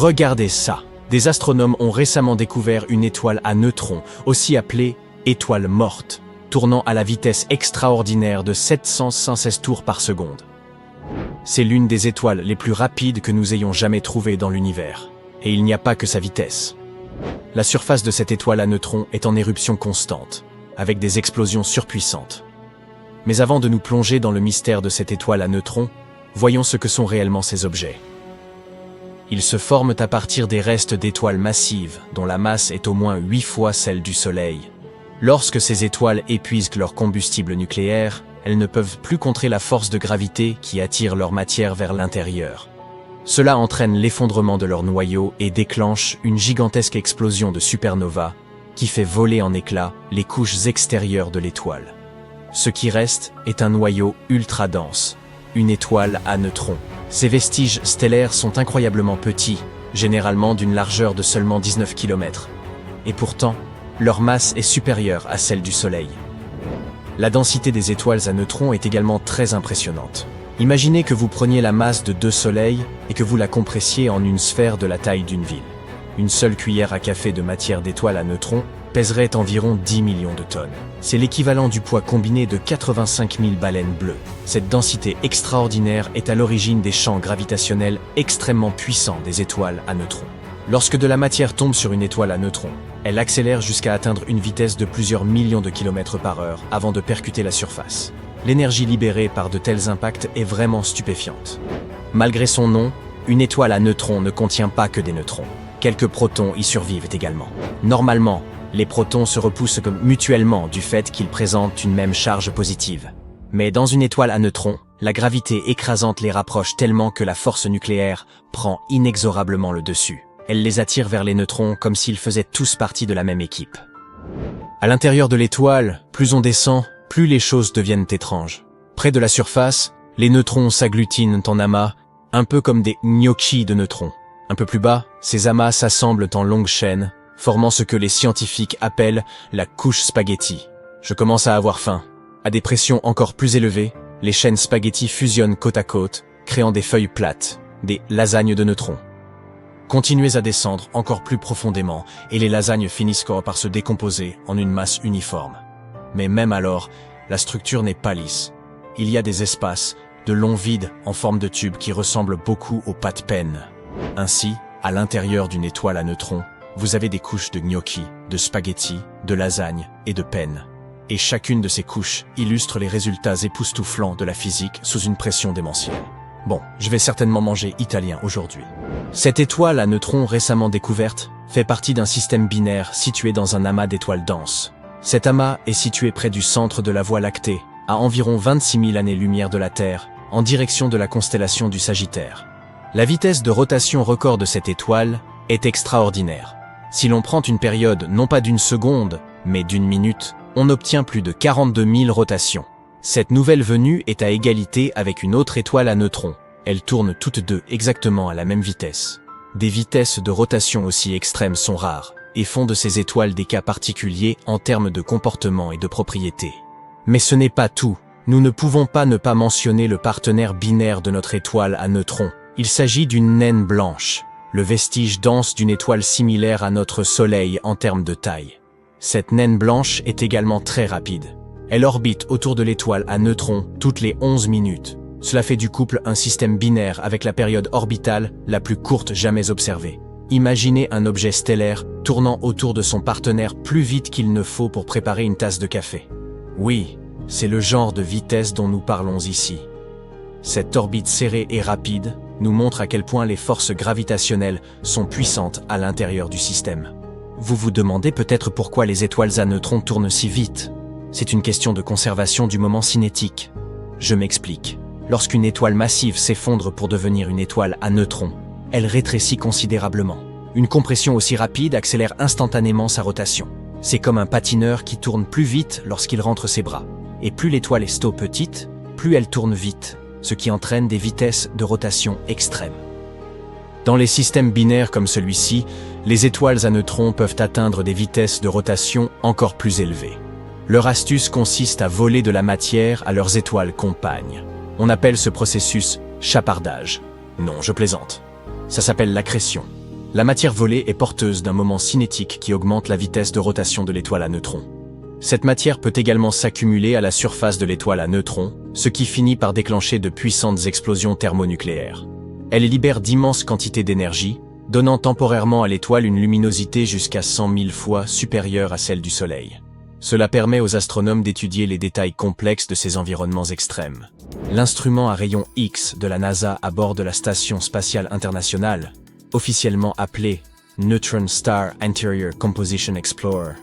Regardez ça! Des astronomes ont récemment découvert une étoile à neutrons, aussi appelée étoile morte, tournant à la vitesse extraordinaire de 716 tours par seconde. C'est l'une des étoiles les plus rapides que nous ayons jamais trouvées dans l'univers. Et il n'y a pas que sa vitesse. La surface de cette étoile à neutrons est en éruption constante, avec des explosions surpuissantes. Mais avant de nous plonger dans le mystère de cette étoile à neutrons, voyons ce que sont réellement ces objets. Ils se forment à partir des restes d'étoiles massives, dont la masse est au moins 8 fois celle du Soleil. Lorsque ces étoiles épuisent leur combustible nucléaire, elles ne peuvent plus contrer la force de gravité qui attire leur matière vers l'intérieur. Cela entraîne l'effondrement de leur noyau et déclenche une gigantesque explosion de supernova qui fait voler en éclats les couches extérieures de l'étoile. Ce qui reste est un noyau ultra dense, une étoile à neutrons. Ces vestiges stellaires sont incroyablement petits, généralement d'une largeur de seulement 19 km. Et pourtant, leur masse est supérieure à celle du Soleil. La densité des étoiles à neutrons est également très impressionnante. Imaginez que vous preniez la masse de 2 soleils et que vous la compressiez en une sphère de la taille d'une ville. Une seule cuillère à café de matière d'étoile à neutrons pèserait environ 10 millions de tonnes. C'est l'équivalent du poids combiné de 85 000 baleines bleues. Cette densité extraordinaire est à l'origine des champs gravitationnels extrêmement puissants des étoiles à neutrons. Lorsque de la matière tombe sur une étoile à neutrons, elle accélère jusqu'à atteindre une vitesse de plusieurs millions de kilomètres par heure avant de percuter la surface. L'énergie libérée par de tels impacts est vraiment stupéfiante. Malgré son nom, une étoile à neutrons ne contient pas que des neutrons. Quelques protons y survivent également. Normalement, les protons se repoussent mutuellement du fait qu'ils présentent une même charge positive. Mais dans une étoile à neutrons, la gravité écrasante les rapproche tellement que la force nucléaire prend inexorablement le dessus. Elle les attire vers les neutrons comme s'ils faisaient tous partie de la même équipe. À l'intérieur de l'étoile, plus on descend, plus les choses deviennent étranges. Près de la surface, les neutrons s'agglutinent en amas, un peu comme des gnocchis de neutrons. Un peu plus bas, ces amas s'assemblent en longues chaînes, formant ce que les scientifiques appellent la couche spaghetti. Je commence à avoir faim. À des pressions encore plus élevées, les chaînes spaghetti fusionnent côte à côte, créant des feuilles plates, des lasagnes de neutrons. Continuez à descendre encore plus profondément et les lasagnes finissent par se décomposer en une masse uniforme. Mais même alors, la structure n'est pas lisse. Il y a des espaces, de longs vides en forme de tube qui ressemblent beaucoup aux pâtes pennes. Ainsi, à l'intérieur d'une étoile à neutrons, vous avez des couches de gnocchi, de spaghettis, de lasagnes et de pennes. Et chacune de ces couches illustre les résultats époustouflants de la physique sous une pression démentielle. Bon, je vais certainement manger italien aujourd'hui. Cette étoile à neutrons récemment découverte fait partie d'un système binaire situé dans un amas d'étoiles denses. Cet amas est situé près du centre de la Voie lactée, à environ 26 000 années-lumière de la Terre, en direction de la constellation du Sagittaire. La vitesse de rotation record de cette étoile est extraordinaire. Si l'on prend une période non pas d'une seconde, mais d'une minute, on obtient plus de 42 000 rotations. Cette nouvelle venue est à égalité avec une autre étoile à neutrons. Elles tournent toutes deux exactement à la même vitesse. Des vitesses de rotation aussi extrêmes sont rares, et font de ces étoiles des cas particuliers en termes de comportement et de propriétés. Mais ce n'est pas tout. Nous ne pouvons pas ne pas mentionner le partenaire binaire de notre étoile à neutrons. Il s'agit d'une naine blanche, le vestige dense d'une étoile similaire à notre Soleil en termes de taille. Cette naine blanche est également très rapide. Elle orbite autour de l'étoile à neutrons toutes les 11 minutes. Cela fait du couple un système binaire avec la période orbitale la plus courte jamais observée. Imaginez un objet stellaire tournant autour de son partenaire plus vite qu'il ne faut pour préparer une tasse de café. Oui, c'est le genre de vitesse dont nous parlons ici. Cette orbite serrée et rapide nous montre à quel point les forces gravitationnelles sont puissantes à l'intérieur du système. Vous vous demandez peut-être pourquoi les étoiles à neutrons tournent si vite. C'est une question de conservation du moment cinétique. Je m'explique. Lorsqu'une étoile massive s'effondre pour devenir une étoile à neutrons, elle rétrécit considérablement. Une compression aussi rapide accélère instantanément sa rotation. C'est comme un patineur qui tourne plus vite lorsqu'il rentre ses bras. Et plus l'étoile est petite, plus elle tourne vite, ce qui entraîne des vitesses de rotation extrêmes. Dans les systèmes binaires comme celui-ci, les étoiles à neutrons peuvent atteindre des vitesses de rotation encore plus élevées. Leur astuce consiste à voler de la matière à leurs étoiles compagnes. On appelle ce processus chapardage. Non, je plaisante. Ça s'appelle l'accrétion. La matière volée est porteuse d'un moment cinétique qui augmente la vitesse de rotation de l'étoile à neutrons. Cette matière peut également s'accumuler à la surface de l'étoile à neutrons, ce qui finit par déclencher de puissantes explosions thermonucléaires. Elle libère d'immenses quantités d'énergie, donnant temporairement à l'étoile une luminosité jusqu'à 100 000 fois supérieure à celle du Soleil. Cela permet aux astronomes d'étudier les détails complexes de ces environnements extrêmes. L'instrument à rayons X de la NASA à bord de la Station spatiale internationale, officiellement appelé Neutron Star Interior Composition Explorer,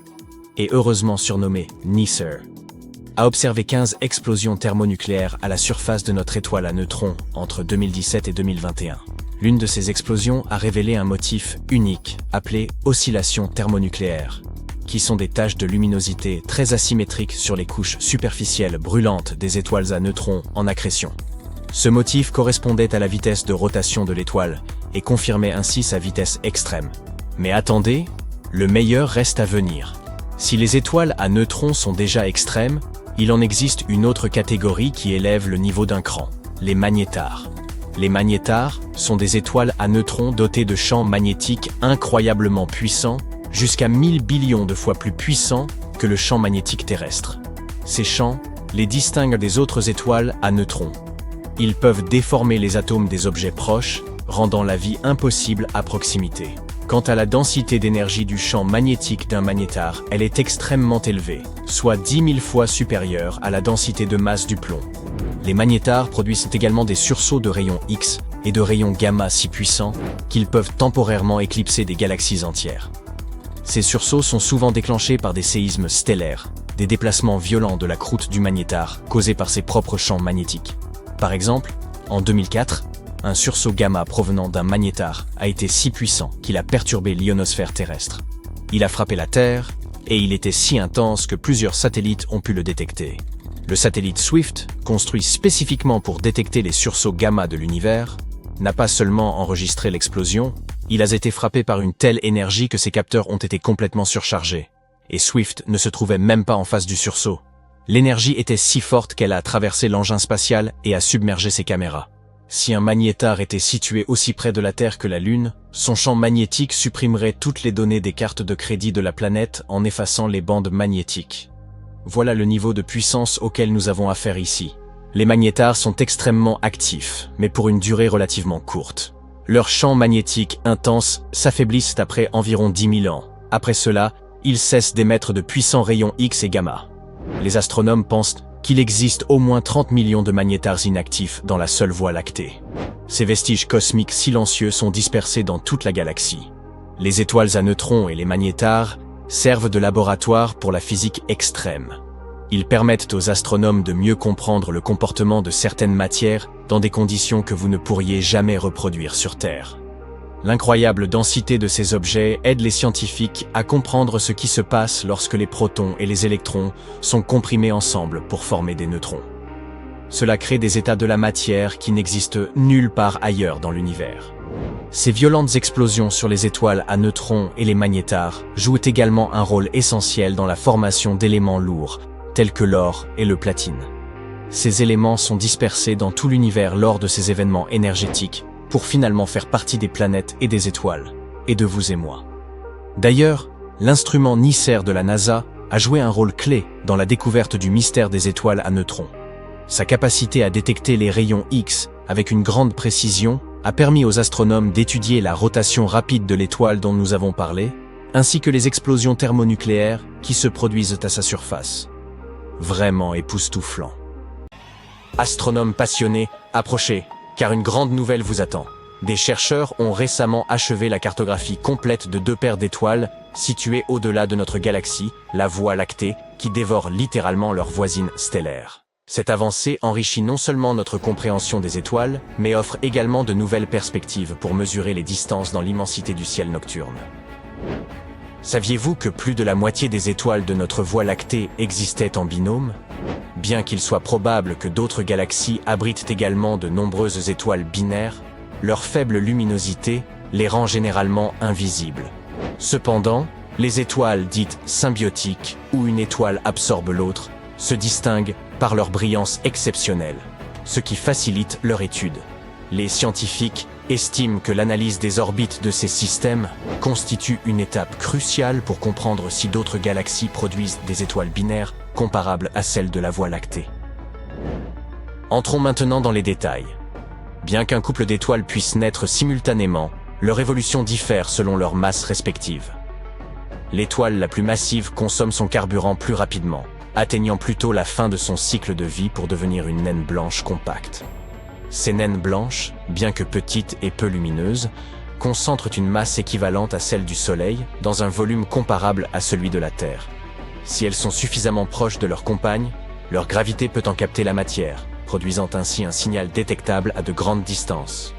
et heureusement surnommé NICER, a observé 15 explosions thermonucléaires à la surface de notre étoile à neutrons entre 2017 et 2021. L'une de ces explosions a révélé un motif unique appelé oscillations thermonucléaires, qui sont des taches de luminosité très asymétriques sur les couches superficielles brûlantes des étoiles à neutrons en accrétion. Ce motif correspondait à la vitesse de rotation de l'étoile et confirmait ainsi sa vitesse extrême. Mais attendez, le meilleur reste à venir. Si les étoiles à neutrons sont déjà extrêmes, il en existe une autre catégorie qui élève le niveau d'un cran, les magnétars. Les magnétars sont des étoiles à neutrons dotées de champs magnétiques incroyablement puissants, jusqu'à 1000 billions de fois plus puissants que le champ magnétique terrestre. Ces champs les distinguent des autres étoiles à neutrons. Ils peuvent déformer les atomes des objets proches, rendant la vie impossible à proximité. Quant à la densité d'énergie du champ magnétique d'un magnétar, elle est extrêmement élevée, soit 10 000 fois supérieure à la densité de masse du plomb. Les magnétars produisent également des sursauts de rayons X et de rayons gamma si puissants qu'ils peuvent temporairement éclipser des galaxies entières. Ces sursauts sont souvent déclenchés par des séismes stellaires, des déplacements violents de la croûte du magnétar causés par ses propres champs magnétiques. Par exemple, en 2004, un sursaut gamma provenant d'un magnétar a été si puissant qu'il a perturbé l'ionosphère terrestre. Il a frappé la Terre, et il était si intense que plusieurs satellites ont pu le détecter. Le satellite Swift, construit spécifiquement pour détecter les sursauts gamma de l'univers, n'a pas seulement enregistré l'explosion, il a été frappé par une telle énergie que ses capteurs ont été complètement surchargés. Et Swift ne se trouvait même pas en face du sursaut. L'énergie était si forte qu'elle a traversé l'engin spatial et a submergé ses caméras. Si un magnétar était situé aussi près de la Terre que la Lune, son champ magnétique supprimerait toutes les données des cartes de crédit de la planète en effaçant les bandes magnétiques. Voilà le niveau de puissance auquel nous avons affaire ici. Les magnétars sont extrêmement actifs, mais pour une durée relativement courte. Leurs champs magnétiques intenses s'affaiblissent après environ 10 000 ans. Après cela, ils cessent d'émettre de puissants rayons X et gamma. Les astronomes pensent qu'il existe au moins 30 millions de magnétars inactifs dans la seule Voie lactée. Ces vestiges cosmiques silencieux sont dispersés dans toute la galaxie. Les étoiles à neutrons et les magnétars servent de laboratoire pour la physique extrême. Ils permettent aux astronomes de mieux comprendre le comportement de certaines matières dans des conditions que vous ne pourriez jamais reproduire sur Terre. L'incroyable densité de ces objets aide les scientifiques à comprendre ce qui se passe lorsque les protons et les électrons sont comprimés ensemble pour former des neutrons. Cela crée des états de la matière qui n'existent nulle part ailleurs dans l'univers. Ces violentes explosions sur les étoiles à neutrons et les magnétars jouent également un rôle essentiel dans la formation d'éléments lourds, tels que l'or et le platine. Ces éléments sont dispersés dans tout l'univers lors de ces événements énergétiques pour finalement faire partie des planètes et des étoiles, et de vous et moi. D'ailleurs, l'instrument NICER de la NASA a joué un rôle clé dans la découverte du mystère des étoiles à neutrons. Sa capacité à détecter les rayons X avec une grande précision a permis aux astronomes d'étudier la rotation rapide de l'étoile dont nous avons parlé, ainsi que les explosions thermonucléaires qui se produisent à sa surface. Vraiment époustouflant. Astronomes passionnés, approchez, car une grande nouvelle vous attend. Des chercheurs ont récemment achevé la cartographie complète de 2 paires d'étoiles situées au-delà de notre galaxie, la Voie lactée, qui dévore littéralement leurs voisines stellaires. Cette avancée enrichit non seulement notre compréhension des étoiles, mais offre également de nouvelles perspectives pour mesurer les distances dans l'immensité du ciel nocturne. Saviez-vous que plus de la moitié des étoiles de notre Voie lactée existaient en binôme ? Bien qu'il soit probable que d'autres galaxies abritent également de nombreuses étoiles binaires, leur faible luminosité les rend généralement invisibles. Cependant, les étoiles dites symbiotiques, où une étoile absorbe l'autre, se distinguent par leur brillance exceptionnelle, ce qui facilite leur étude. Les scientifiques estime que l'analyse des orbites de ces systèmes constitue une étape cruciale pour comprendre si d'autres galaxies produisent des étoiles binaires comparables à celles de la Voie lactée. Entrons maintenant dans les détails. Bien qu'un couple d'étoiles puisse naître simultanément, leur évolution diffère selon leur masse respective. L'étoile la plus massive consomme son carburant plus rapidement, atteignant plutôt la fin de son cycle de vie pour devenir une naine blanche compacte. Ces naines blanches, bien que petites et peu lumineuses, concentrent une masse équivalente à celle du Soleil dans un volume comparable à celui de la Terre. Si elles sont suffisamment proches de leur compagne, leur gravité peut en capter la matière, produisant ainsi un signal détectable à de grandes distances.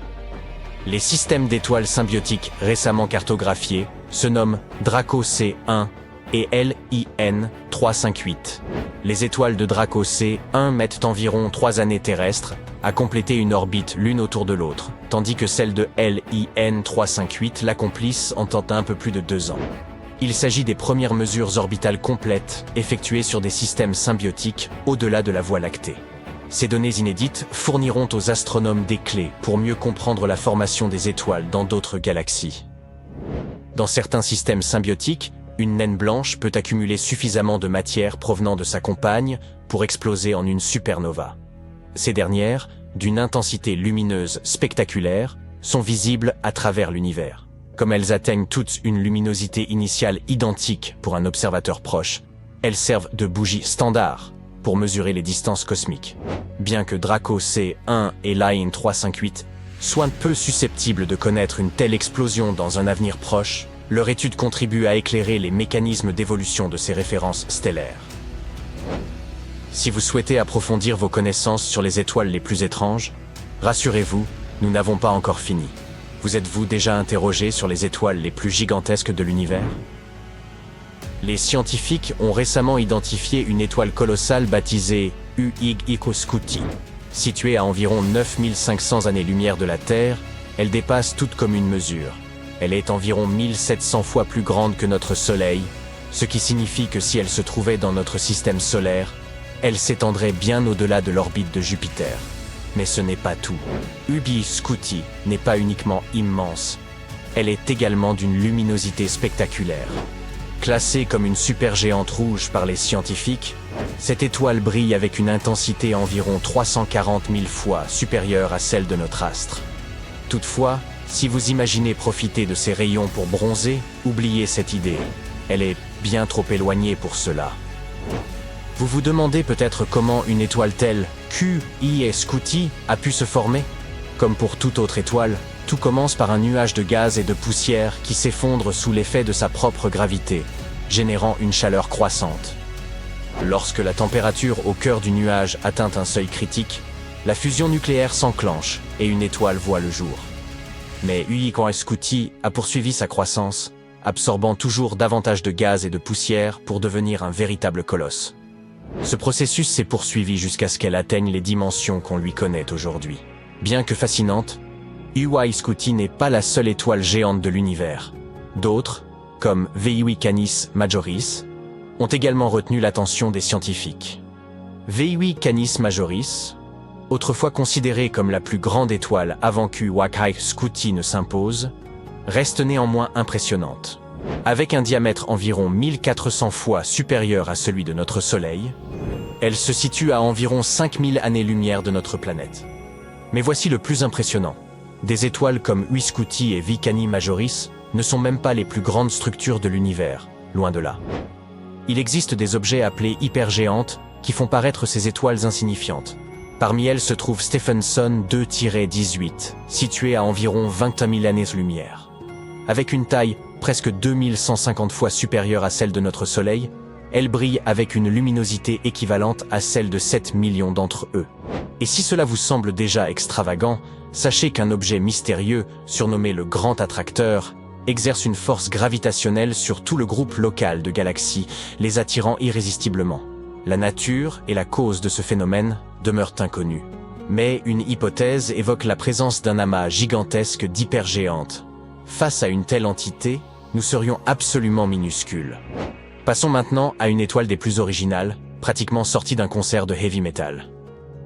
Les systèmes d'étoiles symbiotiques récemment cartographiés se nomment Draco C1 et LIN 358. Les étoiles de Draco C1 mettent environ 3 années terrestres à compléter une orbite l'une autour de l'autre, tandis que celles de LIN 358 l'accomplissent en temps un peu plus de 2 ans. Il s'agit des premières mesures orbitales complètes effectuées sur des systèmes symbiotiques au-delà de la Voie lactée. Ces données inédites fourniront aux astronomes des clés pour mieux comprendre la formation des étoiles dans d'autres galaxies. Dans certains systèmes symbiotiques, une naine blanche peut accumuler suffisamment de matière provenant de sa compagne pour exploser en une supernova. Ces dernières, d'une intensité lumineuse spectaculaire, sont visibles à travers l'univers. Comme elles atteignent toutes une luminosité initiale identique pour un observateur proche, elles servent de bougies standard pour mesurer les distances cosmiques. Bien que Draco C1 et LIN 358 soient peu susceptibles de connaître une telle explosion dans un avenir proche, leur étude contribue à éclairer les mécanismes d'évolution de ces références stellaires. Si vous souhaitez approfondir vos connaissances sur les étoiles les plus étranges, rassurez-vous, nous n'avons pas encore fini. Vous êtes-vous déjà interrogé sur les étoiles les plus gigantesques de l'univers? Les scientifiques ont récemment identifié une étoile colossale baptisée Uig-Iko Scuti. Située à environ 9500 années-lumière de la Terre, elle dépasse toute commune mesure. Elle est environ 1700 fois plus grande que notre Soleil, ce qui signifie que si elle se trouvait dans notre système solaire, elle s'étendrait bien au-delà de l'orbite de Jupiter. Mais ce n'est pas tout. Uig Scuti n'est pas uniquement immense, elle est également d'une luminosité spectaculaire. Classée comme une supergéante rouge par les scientifiques, cette étoile brille avec une intensité environ 340 000 fois supérieure à celle de notre astre. Toutefois, si vous imaginez profiter de ces rayons pour bronzer, oubliez cette idée. Elle est bien trop éloignée pour cela. Vous vous demandez peut-être comment une étoile telle Uig Scuti a pu se former? Comme pour toute autre étoile, tout commence par un nuage de gaz et de poussière qui s'effondre sous l'effet de sa propre gravité, générant une chaleur croissante. Lorsque la température au cœur du nuage atteint un seuil critique, la fusion nucléaire s'enclenche et une étoile voit le jour. Mais Uig Scuti a poursuivi sa croissance, absorbant toujours davantage de gaz et de poussière pour devenir un véritable colosse. Ce processus s'est poursuivi jusqu'à ce qu'elle atteigne les dimensions qu'on lui connaît aujourd'hui. Bien que fascinante, Uig Scuti n'est pas la seule étoile géante de l'univers. D'autres, comme VI Canis Majoris, ont également retenu l'attention des scientifiques. VI Canis Majoris, autrefois considérée comme la plus grande étoile avant qu'Uig Scuti ne s'impose, reste néanmoins impressionnante. Avec un diamètre environ 1400 fois supérieur à celui de notre Soleil, elle se situe à environ 5000 années-lumière de notre planète. Mais voici le plus impressionnant. Des étoiles comme Uig Scuti et Canis Majoris ne sont même pas les plus grandes structures de l'univers, loin de là. Il existe des objets appelés hypergéantes qui font paraître ces étoiles insignifiantes. Parmi elles se trouve Stephenson 2-18, situé à environ 21 000 années-lumière. Avec une taille presque 2150 fois supérieure à celle de notre Soleil, elle brille avec une luminosité équivalente à celle de 7 millions d'entre eux. Et si cela vous semble déjà extravagant, sachez qu'un objet mystérieux, surnommé le Grand Attracteur, exerce une force gravitationnelle sur tout le groupe local de galaxies, les attirant irrésistiblement. La nature et la cause de ce phénomène demeurent inconnues. Mais une hypothèse évoque la présence d'un amas gigantesque d'hypergéantes. Face à une telle entité, nous serions absolument minuscules. Passons maintenant à une étoile des plus originales, pratiquement sortie d'un concert de heavy metal.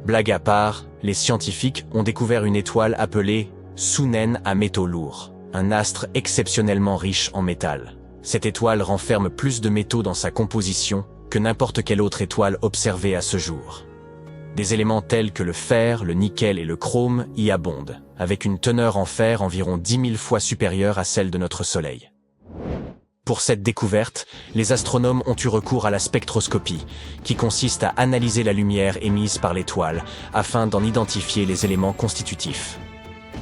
Blague à part, les scientifiques ont découvert une étoile appelée Soonen à métaux lourds, un astre exceptionnellement riche en métal. Cette étoile renferme plus de métaux dans sa composition que n'importe quelle autre étoile observée à ce jour. Des éléments tels que le fer, le nickel et le chrome y abondent, avec une teneur en fer environ 10 000 fois supérieure à celle de notre Soleil. Pour cette découverte, les astronomes ont eu recours à la spectroscopie, qui consiste à analyser la lumière émise par l'étoile afin d'en identifier les éléments constitutifs.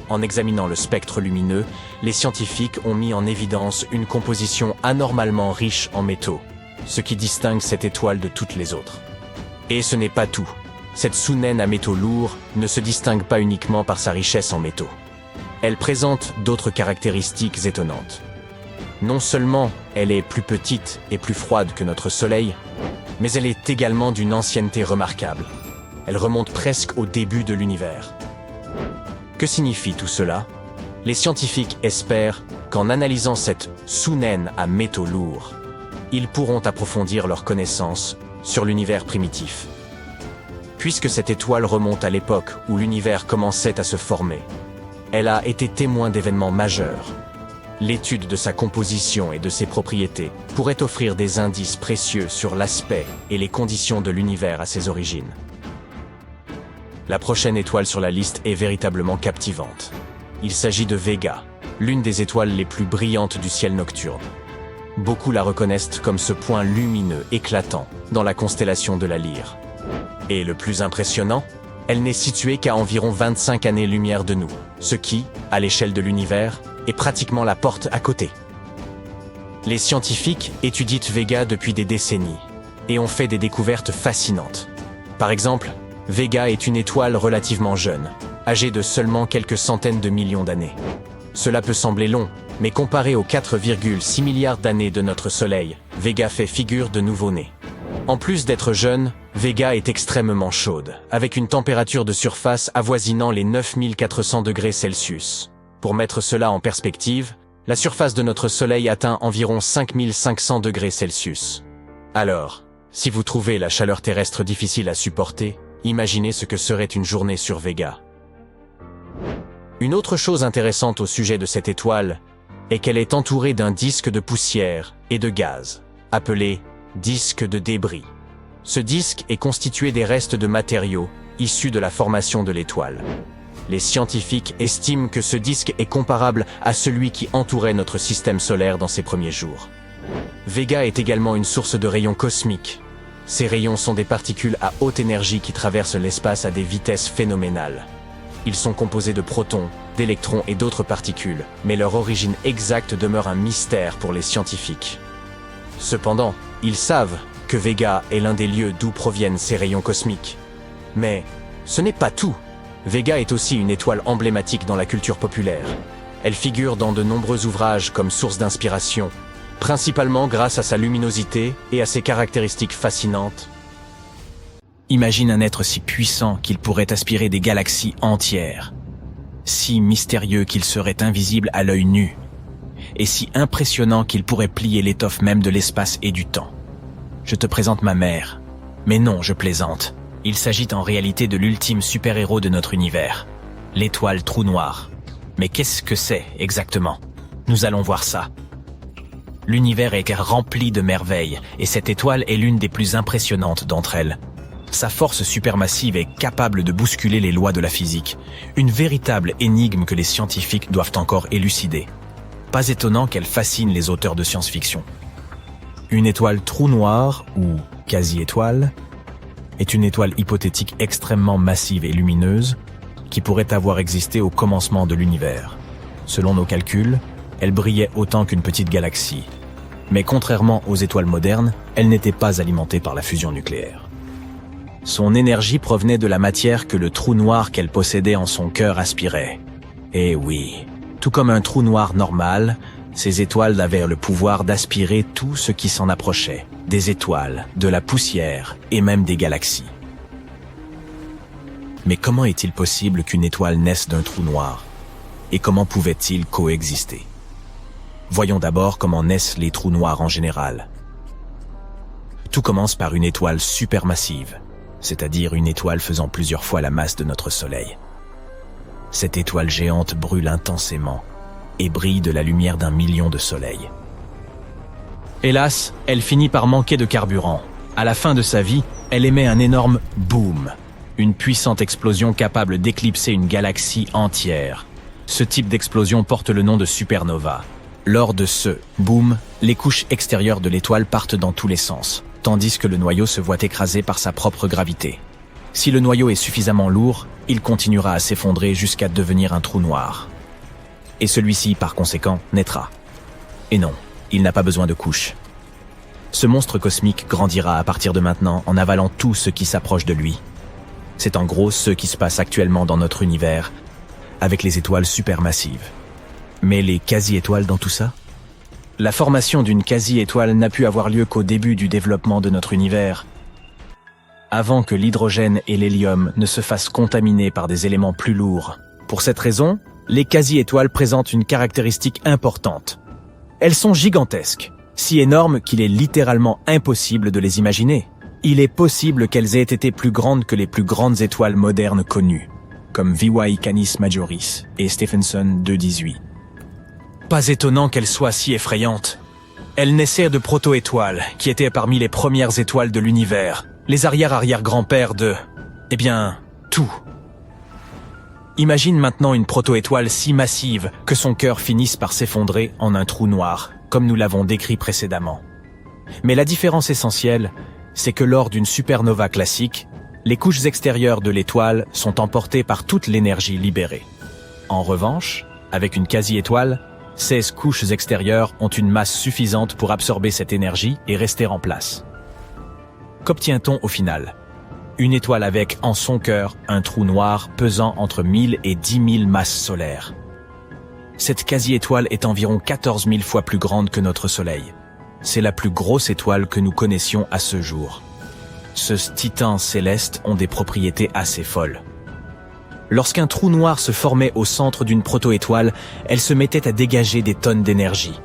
En examinant le spectre lumineux, les scientifiques ont mis en évidence une composition anormalement riche en métaux, ce qui distingue cette étoile de toutes les autres. Et ce n'est pas tout. Cette Soonen à métaux lourds ne se distingue pas uniquement par sa richesse en métaux. Elle présente d'autres caractéristiques étonnantes. Non seulement elle est plus petite et plus froide que notre Soleil, mais elle est également d'une ancienneté remarquable. Elle remonte presque au début de l'univers. Que signifie tout cela? Les scientifiques espèrent qu'en analysant cette Soonen à métaux lourds, ils pourront approfondir leurs connaissances sur l'univers primitif. Puisque cette étoile remonte à l'époque où l'univers commençait à se former, elle a été témoin d'événements majeurs. L'étude de sa composition et de ses propriétés pourrait offrir des indices précieux sur l'aspect et les conditions de l'univers à ses origines. La prochaine étoile sur la liste est véritablement captivante. Il s'agit de Vega, l'une des étoiles les plus brillantes du ciel nocturne. Beaucoup la reconnaissent comme ce point lumineux éclatant dans la constellation de la Lyre. Et le plus impressionnant, elle n'est située qu'à environ 25 années-lumière de nous, ce qui, à l'échelle de l'univers, est pratiquement la porte à côté. Les scientifiques étudient Vega depuis des décennies et ont fait des découvertes fascinantes. Par exemple, Vega est une étoile relativement jeune, âgée de seulement quelques centaines de millions d'années. Cela peut sembler long, mais comparé aux 4,6 milliards d'années de notre Soleil, Vega fait figure de nouveau-né. En plus d'être jeune, Vega est extrêmement chaude, avec une température de surface avoisinant les 9400 degrés Celsius. Pour mettre cela en perspective, la surface de notre Soleil atteint environ 5500 degrés Celsius. Alors, si vous trouvez la chaleur terrestre difficile à supporter, imaginez ce que serait une journée sur Vega. Une autre chose intéressante au sujet de cette étoile est qu'elle est entourée d'un disque de poussière et de gaz, appelé disque de débris. Ce disque est constitué des restes de matériaux issus de la formation de l'étoile. Les scientifiques estiment que ce disque est comparable à celui qui entourait notre système solaire dans ses premiers jours. Vega est également une source de rayons cosmiques. Ces rayons sont des particules à haute énergie qui traversent l'espace à des vitesses phénoménales. Ils sont composés de protons, d'électrons et d'autres particules, mais leur origine exacte demeure un mystère pour les scientifiques. Cependant, ils savent que Vega est l'un des lieux d'où proviennent ces rayons cosmiques. Mais ce n'est pas tout. Vega est aussi une étoile emblématique dans la culture populaire. Elle figure dans de nombreux ouvrages comme source d'inspiration, principalement grâce à sa luminosité et à ses caractéristiques fascinantes. Imagine un être si puissant qu'il pourrait aspirer des galaxies entières, si mystérieux qu'il serait invisible à l'œil nu, et si impressionnant qu'il pourrait plier l'étoffe même de l'espace et du temps. Je te présente ma mère. Mais non, je plaisante. Il s'agit en réalité de l'ultime super-héros de notre univers, l'étoile Trou Noir. Mais qu'est-ce que c'est exactement? Nous allons voir ça. L'univers est rempli de merveilles, et cette étoile est l'une des plus impressionnantes d'entre elles. Sa force supermassive est capable de bousculer les lois de la physique, une véritable énigme que les scientifiques doivent encore élucider. Pas étonnant qu'elle fascine les auteurs de science-fiction. Une étoile trou noir, ou quasi-étoile, est une étoile hypothétique extrêmement massive et lumineuse qui pourrait avoir existé au commencement de l'univers. Selon nos calculs, elle brillait autant qu'une petite galaxie. Mais contrairement aux étoiles modernes, elle n'était pas alimentée par la fusion nucléaire. Son énergie provenait de la matière que le trou noir qu'elle possédait en son cœur aspirait. Et oui, tout comme un trou noir normal, ces étoiles avaient le pouvoir d'aspirer tout ce qui s'en approchait, des étoiles, de la poussière et même des galaxies. Mais comment est-il possible qu'une étoile naisse d'un trou noir? Et comment pouvait-il coexister? Voyons d'abord comment naissent les trous noirs en général. Tout commence par une étoile supermassive, c'est-à-dire une étoile faisant plusieurs fois la masse de notre Soleil. Cette étoile géante brûle intensément et brille de la lumière d'un million de soleils. Hélas, elle finit par manquer de carburant. À la fin de sa vie, elle émet un énorme boom, une puissante explosion capable d'éclipser une galaxie entière. Ce type d'explosion porte le nom de supernova. Lors de ce boom, les couches extérieures de l'étoile partent dans tous les sens, tandis que le noyau se voit écrasé par sa propre gravité. Si le noyau est suffisamment lourd, il continuera à s'effondrer jusqu'à devenir un trou noir. Et celui-ci, par conséquent, naîtra. Et non, il n'a pas besoin de couches. Ce monstre cosmique grandira à partir de maintenant en avalant tout ce qui s'approche de lui. C'est en gros ce qui se passe actuellement dans notre univers, avec les étoiles supermassives. Mais les quasi-étoiles dans tout ça? La formation d'une quasi-étoile n'a pu avoir lieu qu'au début du développement de notre univers, avant que l'hydrogène et l'hélium ne se fassent contaminer par des éléments plus lourds. Pour cette raison, les quasi-étoiles présentent une caractéristique importante. Elles sont gigantesques, si énormes qu'il est littéralement impossible de les imaginer. Il est possible qu'elles aient été plus grandes que les plus grandes étoiles modernes connues, comme VY Canis Majoris et Stephenson 218. Pas étonnant qu'elles soient si effrayantes. Elles naissaient de proto-étoiles, qui étaient parmi les premières étoiles de l'univers, les arrière-arrière-grands-pères de... tout. Imagine maintenant une proto-étoile si massive que son cœur finisse par s'effondrer en un trou noir, comme nous l'avons décrit précédemment. Mais la différence essentielle, c'est que lors d'une supernova classique, les couches extérieures de l'étoile sont emportées par toute l'énergie libérée. En revanche, avec une quasi-étoile, 16 couches extérieures ont une masse suffisante pour absorber cette énergie et rester en place. Qu'obtient-on au final? Une étoile avec, en son cœur, un trou noir pesant entre 1000 et 10 000 masses solaires. Cette quasi-étoile est environ 14 000 fois plus grande que notre Soleil. C'est la plus grosse étoile que nous connaissions à ce jour. Ce titan céleste ont des propriétés assez folles. Lorsqu'un trou noir se formait au centre d'une proto-étoile, elle se mettait à dégager des tonnes d'énergie.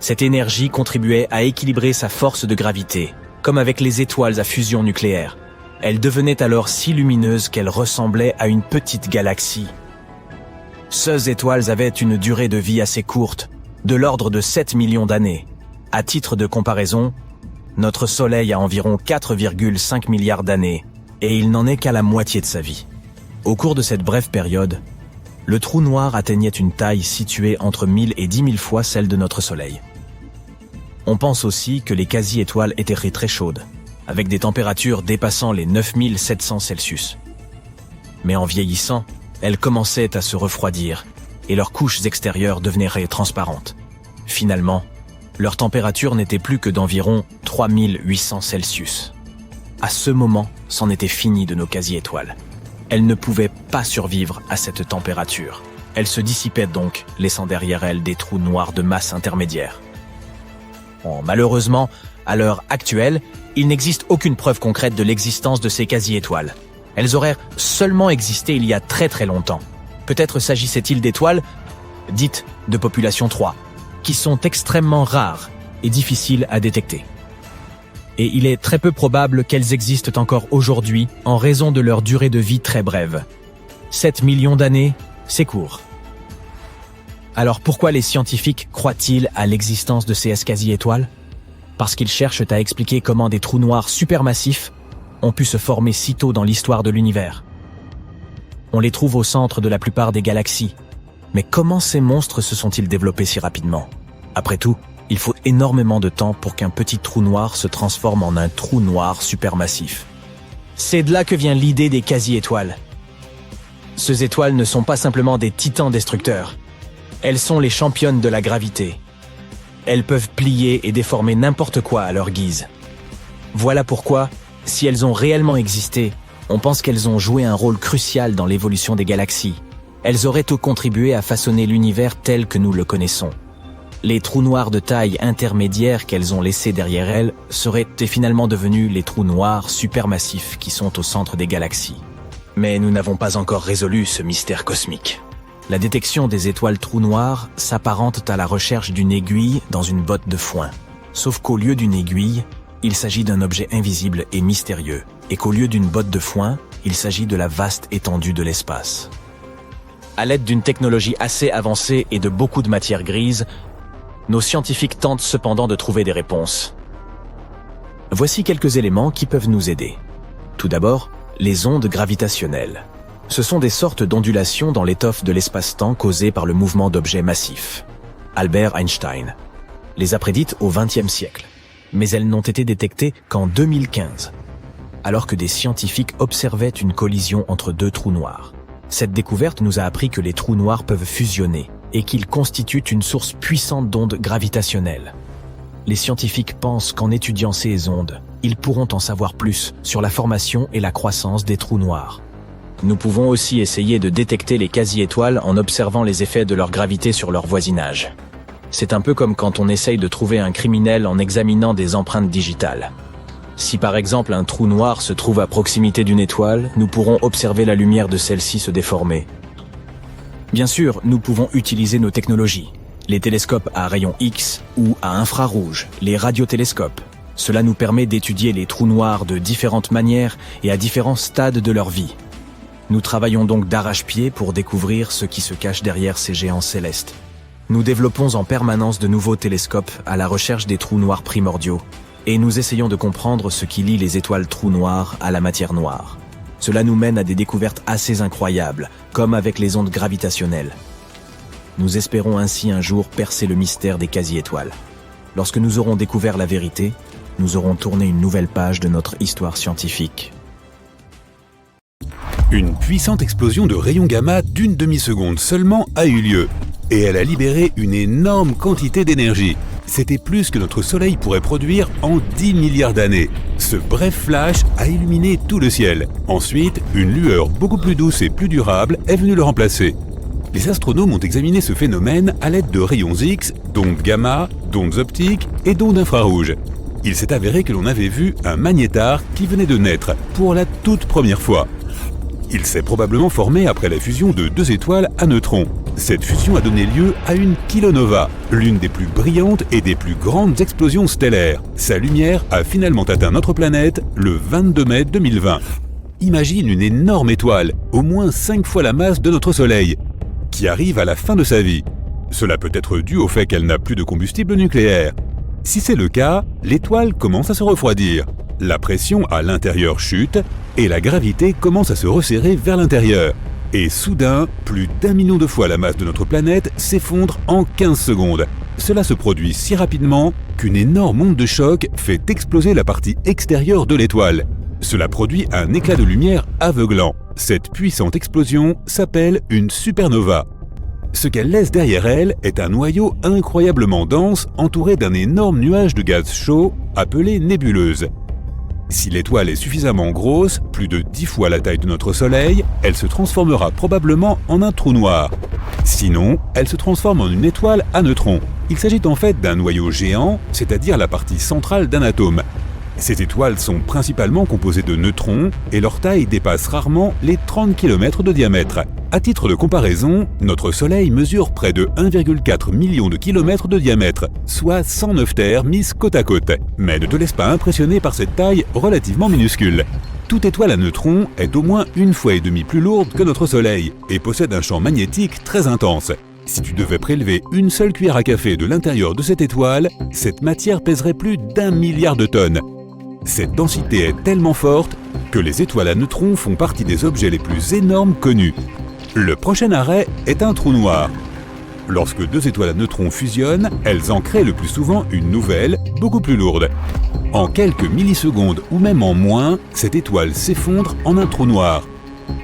Cette énergie contribuait à équilibrer sa force de gravité, comme avec les étoiles à fusion nucléaire. Elle devenait alors si lumineuse qu'elle ressemblait à une petite galaxie. Ces étoiles avaient une durée de vie assez courte, de l'ordre de 7 millions d'années. À titre de comparaison, notre Soleil a environ 4,5 milliards d'années, et il n'en est qu'à la moitié de sa vie. Au cours de cette brève période, le trou noir atteignait une taille située entre 1000 et 10 000 fois celle de notre Soleil. On pense aussi que les quasi-étoiles étaient très chaudes, avec des températures dépassant les 9700 Celsius. Mais en vieillissant, elles commençaient à se refroidir, et leurs couches extérieures devenaient transparentes. Finalement, leur température n'était plus que d'environ 3800 Celsius. À ce moment, c'en était fini de nos quasi-étoiles. Elles ne pouvaient pas survivre à cette température. Elles se dissipaient donc, laissant derrière elles des trous noirs de masse intermédiaire. Bon, malheureusement, à l'heure actuelle, il n'existe aucune preuve concrète de l'existence de ces quasi-étoiles. Elles auraient seulement existé il y a très très longtemps. Peut-être s'agissait-il d'étoiles dites de population 3, qui sont extrêmement rares et difficiles à détecter. Et il est très peu probable qu'elles existent encore aujourd'hui en raison de leur durée de vie très brève. 7 millions d'années, c'est court. Alors pourquoi les scientifiques croient-ils à l'existence de ces quasi-étoiles? Parce qu'ils cherchent à expliquer comment des trous noirs supermassifs ont pu se former si tôt dans l'histoire de l'univers. On les trouve au centre de la plupart des galaxies. Mais comment ces monstres se sont-ils développés si rapidement? Après tout, il faut énormément de temps pour qu'un petit trou noir se transforme en un trou noir supermassif. C'est de là que vient l'idée des quasi-étoiles. Ces étoiles ne sont pas simplement des titans destructeurs. Elles sont les championnes de la gravité. Elles peuvent plier et déformer n'importe quoi à leur guise. Voilà pourquoi, si elles ont réellement existé, on pense qu'elles ont joué un rôle crucial dans l'évolution des galaxies. Elles auraient tout contribué à façonner l'univers tel que nous le connaissons. Les trous noirs de taille intermédiaire qu'elles ont laissés derrière elles seraient finalement devenus les trous noirs supermassifs qui sont au centre des galaxies. Mais nous n'avons pas encore résolu ce mystère cosmique. La détection des étoiles trous noirs s'apparente à la recherche d'une aiguille dans une botte de foin. Sauf qu'au lieu d'une aiguille, il s'agit d'un objet invisible et mystérieux, et qu'au lieu d'une botte de foin, il s'agit de la vaste étendue de l'espace. À l'aide d'une technologie assez avancée et de beaucoup de matière grise, nos scientifiques tentent cependant de trouver des réponses. Voici quelques éléments qui peuvent nous aider. Tout d'abord, les ondes gravitationnelles. Ce sont des sortes d'ondulations dans l'étoffe de l'espace-temps causées par le mouvement d'objets massifs. Albert Einstein les a prédites au XXe siècle, mais elles n'ont été détectées qu'en 2015, alors que des scientifiques observaient une collision entre deux trous noirs. Cette découverte nous a appris que les trous noirs peuvent fusionner et qu'ils constituent une source puissante d'ondes gravitationnelles. Les scientifiques pensent qu'en étudiant ces ondes, ils pourront en savoir plus sur la formation et la croissance des trous noirs. Nous pouvons aussi essayer de détecter les quasi-étoiles en observant les effets de leur gravité sur leur voisinage. C'est un peu comme quand on essaye de trouver un criminel en examinant des empreintes digitales. Si par exemple un trou noir se trouve à proximité d'une étoile, nous pourrons observer la lumière de celle-ci se déformer. Bien sûr, nous pouvons utiliser nos technologies, les télescopes à rayons X ou à infrarouge, les radiotélescopes. Cela nous permet d'étudier les trous noirs de différentes manières et à différents stades de leur vie. Nous travaillons donc d'arrache-pied pour découvrir ce qui se cache derrière ces géants célestes. Nous développons en permanence de nouveaux télescopes à la recherche des trous noirs primordiaux et nous essayons de comprendre ce qui lie les étoiles trous noirs à la matière noire. Cela nous mène à des découvertes assez incroyables, comme avec les ondes gravitationnelles. Nous espérons ainsi un jour percer le mystère des quasi-étoiles. Lorsque nous aurons découvert la vérité, nous aurons tourné une nouvelle page de notre histoire scientifique. Une puissante explosion de rayons gamma d'une demi-seconde seulement a eu lieu. Et elle a libéré une énorme quantité d'énergie. C'était plus que notre Soleil pourrait produire en 10 milliards d'années. Ce bref flash a illuminé tout le ciel. Ensuite, une lueur beaucoup plus douce et plus durable est venue le remplacer. Les astronomes ont examiné ce phénomène à l'aide de rayons X, d'ondes gamma, d'ondes optiques et d'ondes infrarouges. Il s'est avéré que l'on avait vu un magnétar qui venait de naître pour la toute première fois. Il s'est probablement formé après la fusion de deux étoiles à neutrons. Cette fusion a donné lieu à une kilonova, l'une des plus brillantes et des plus grandes explosions stellaires. Sa lumière a finalement atteint notre planète le 22 mai 2020. Imagine une énorme étoile, au moins 5 fois la masse de notre Soleil, qui arrive à la fin de sa vie. Cela peut être dû au fait qu'elle n'a plus de combustible nucléaire. Si c'est le cas, l'étoile commence à se refroidir. La pression à l'intérieur chute et la gravité commence à se resserrer vers l'intérieur. Et soudain, plus d'1 million de fois la masse de notre planète s'effondre en 15 secondes. Cela se produit si rapidement qu'une énorme onde de choc fait exploser la partie extérieure de l'étoile. Cela produit un éclat de lumière aveuglant. Cette puissante explosion s'appelle une supernova. Ce qu'elle laisse derrière elle est un noyau incroyablement dense entouré d'un énorme nuage de gaz chaud appelé nébuleuse. Si l'étoile est suffisamment grosse, plus de 10 fois la taille de notre Soleil, elle se transformera probablement en un trou noir. Sinon, elle se transforme en une étoile à neutrons. Il s'agit en fait d'un noyau géant, c'est-à-dire la partie centrale d'un atome. Ces étoiles sont principalement composées de neutrons et leur taille dépasse rarement les 30 km de diamètre. À titre de comparaison, notre Soleil mesure près de 1,4 million de kilomètres de diamètre, soit 109 terres mises côte à côte. Mais ne te laisse pas impressionner par cette taille relativement minuscule. Toute étoile à neutrons est au moins 1,5 fois plus lourde que notre Soleil et possède un champ magnétique très intense. Si tu devais prélever une seule cuillère à café de l'intérieur de cette étoile, cette matière pèserait plus d'1 milliard de tonnes. Cette densité est tellement forte que les étoiles à neutrons font partie des objets les plus énormes connus. Le prochain arrêt est un trou noir. Lorsque deux étoiles à neutrons fusionnent, elles en créent le plus souvent une nouvelle, beaucoup plus lourde. En quelques millisecondes ou même en moins, cette étoile s'effondre en un trou noir.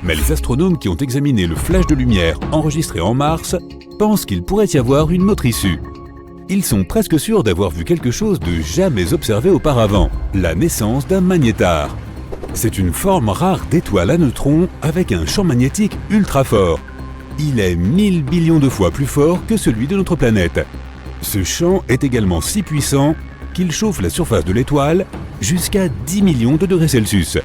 Mais les astronomes qui ont examiné le flash de lumière enregistré en Mars pensent qu'il pourrait y avoir une autre issue. Ils sont presque sûrs d'avoir vu quelque chose de jamais observé auparavant, la naissance d'un magnétar. C'est une forme rare d'étoile à neutrons avec un champ magnétique ultra fort. Il est 1000 billions de fois plus fort que celui de notre planète. Ce champ est également si puissant qu'il chauffe la surface de l'étoile jusqu'à 10 millions de degrés Celsius.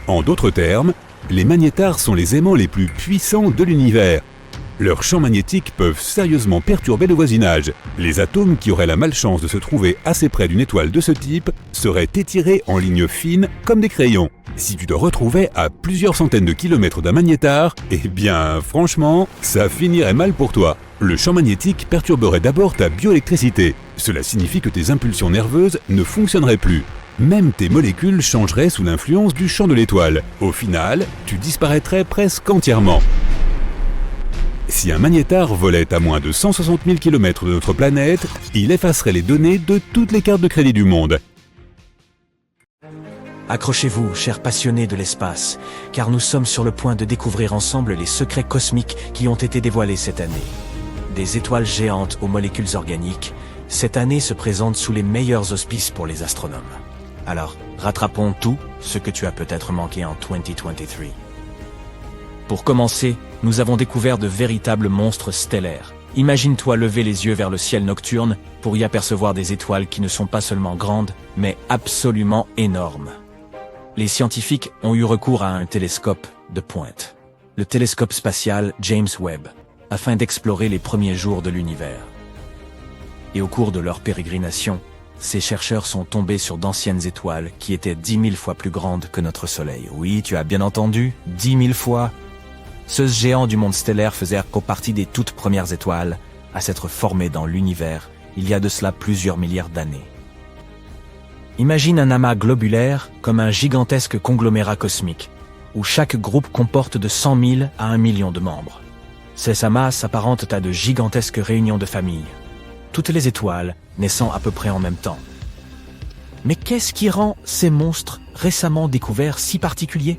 En d'autres termes, les magnétars sont les aimants les plus puissants de l'univers. Leurs champs magnétiques peuvent sérieusement perturber le voisinage. Les atomes qui auraient la malchance de se trouver assez près d'une étoile de ce type seraient étirés en lignes fines comme des crayons. Si tu te retrouvais à plusieurs centaines de kilomètres d'un magnétar, eh bien franchement, ça finirait mal pour toi. Le champ magnétique perturberait d'abord ta bioélectricité. Cela signifie que tes impulsions nerveuses ne fonctionneraient plus. Même tes molécules changeraient sous l'influence du champ de l'étoile. Au final, tu disparaîtrais presque entièrement. Si un magnétar volait à moins de 160 000 km de notre planète, il effacerait les données de toutes les cartes de crédit du monde. Accrochez-vous, chers passionnés de l'espace, car nous sommes sur le point de découvrir ensemble les secrets cosmiques qui ont été dévoilés cette année. Des étoiles géantes aux molécules organiques, cette année se présente sous les meilleurs auspices pour les astronomes. Alors, rattrapons tout ce que tu as peut-être manqué en 2023. Pour commencer, nous avons découvert de véritables monstres stellaires. Imagine-toi lever les yeux vers le ciel nocturne pour y apercevoir des étoiles qui ne sont pas seulement grandes, mais absolument énormes. Les scientifiques ont eu recours à un télescope de pointe, le télescope spatial James Webb, afin d'explorer les premiers jours de l'univers. Et au cours de leur pérégrination, ces chercheurs sont tombés sur d'anciennes étoiles qui étaient 10 000 fois plus grandes que notre Soleil. Oui, tu as bien entendu, 10 000 fois. Ce géant du monde stellaire faisait partie des toutes premières étoiles à s'être formées dans l'univers il y a de cela plusieurs milliards d'années. Imagine un amas globulaire comme un gigantesque conglomérat cosmique, où chaque groupe comporte de 100 000 à 1 million de membres. Ces amas s'apparentent à de gigantesques réunions de familles, toutes les étoiles naissant à peu près en même temps. Mais qu'est-ce qui rend ces monstres récemment découverts si particuliers?